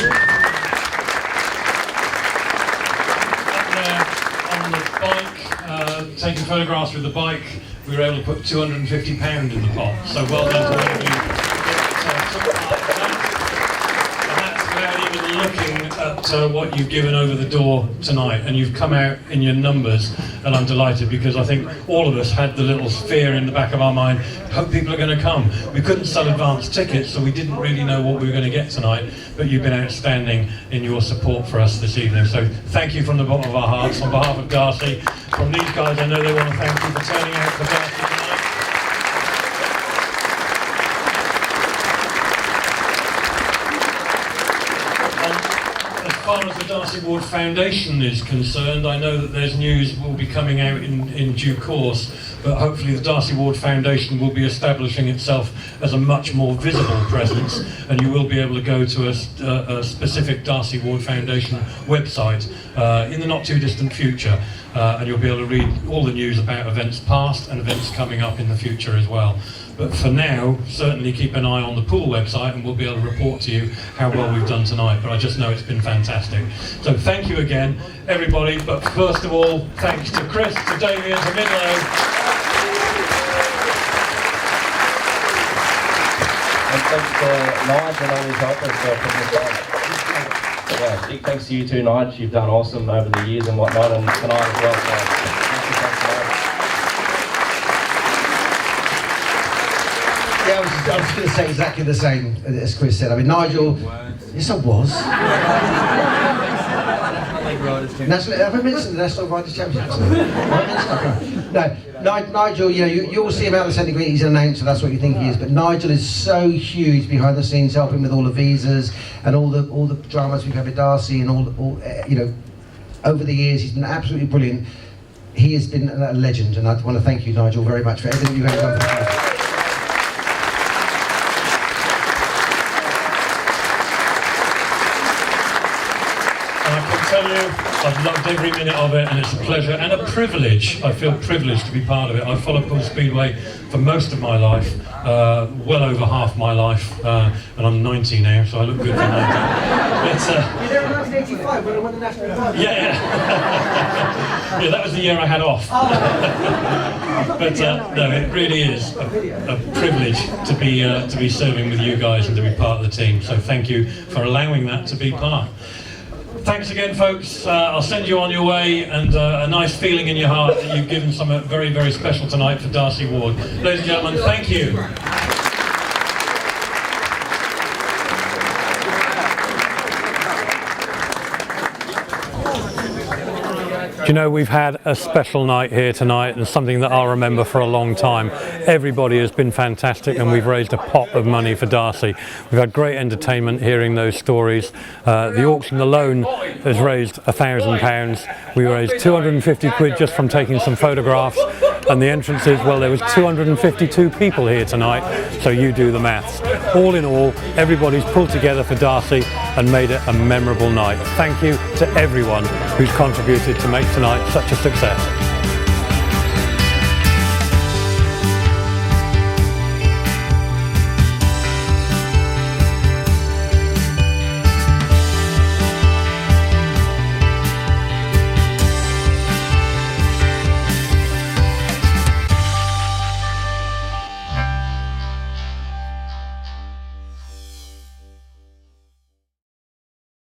there on the bike, taking photographs with the bike, we were able to put £250 in the pot. So well done to all of you. Looking at what you've given over the door tonight, and you've come out in your numbers, and I'm delighted because I think all of us had the little fear in the back of our mind, hope people are going to come. We couldn't sell advance tickets, so we didn't really know what we were going to get tonight, but you've been outstanding in your support for us this evening, so thank you from the bottom of our hearts. On behalf of Darcy, from these guys, I know they want to thank you for turning out for Darcy tonight. As far as the Darcy Ward Foundation is concerned, I know that there's news will be coming out in due course, but hopefully the Darcy Ward Foundation will be establishing itself as a much more visible presence, and you will be able to go to a specific Darcy Ward Foundation website in the not too distant future, and you'll be able to read all the news about events past and events coming up in the future as well. But for now, certainly keep an eye on the Poole website and we'll be able to report to you how well we've done tonight. But I just know it's been fantastic. So thank you again, everybody. But first of all, thanks to Crest, to Davey and to Middlo. And thanks to Nigel and all his helpers for putting this on. Yeah, big thanks to you too, Nigel. You've done awesome over the years and whatnot, and tonight as well. So thanks. Yeah, I was going to say exactly the same as Chris said. I mean, Nigel. Yes, I was. Have I mentioned the National Riders Championships? No, Nigel. You know, you all see him out of the centre green. He's an announcer. That's what you think he is. But Nigel is so huge behind the scenes, helping with all the visas and all the dramas we've had with Darcy and all you know, over the years. He's been absolutely brilliant. He has been a legend, and I want to thank you, Nigel, very much for everything you've done for us. I've loved every minute of it, and it's a pleasure and a privilege. I feel privileged to be part of it. I've followed Poole Speedway for most of my life, well over half my life, and I'm 90 now, so I look good for 90. You're there in 1985 when I won the national title. Yeah. Yeah, that was the year I had off. But no, it really is a privilege to be serving with you guys and to be part of the team. So thank you for allowing that to be part. Thanks again, folks. I'll send you on your way, and a nice feeling in your heart that you've given something very, very special tonight for Darcy Ward. Ladies and gentlemen, thank you. Do you know, we've had a special night here tonight, and something that I'll remember for a long time. Everybody has been fantastic, and we've raised a pot of money for Darcy. We've had great entertainment hearing those stories. The auction alone has raised £1,000. We raised 250 quid just from taking some photographs, and the entrances, well, there was 252 people here tonight, so you do the maths. All in all, everybody's pulled together for Darcy and made it a memorable night. Thank you to everyone who's contributed to make tonight such a success.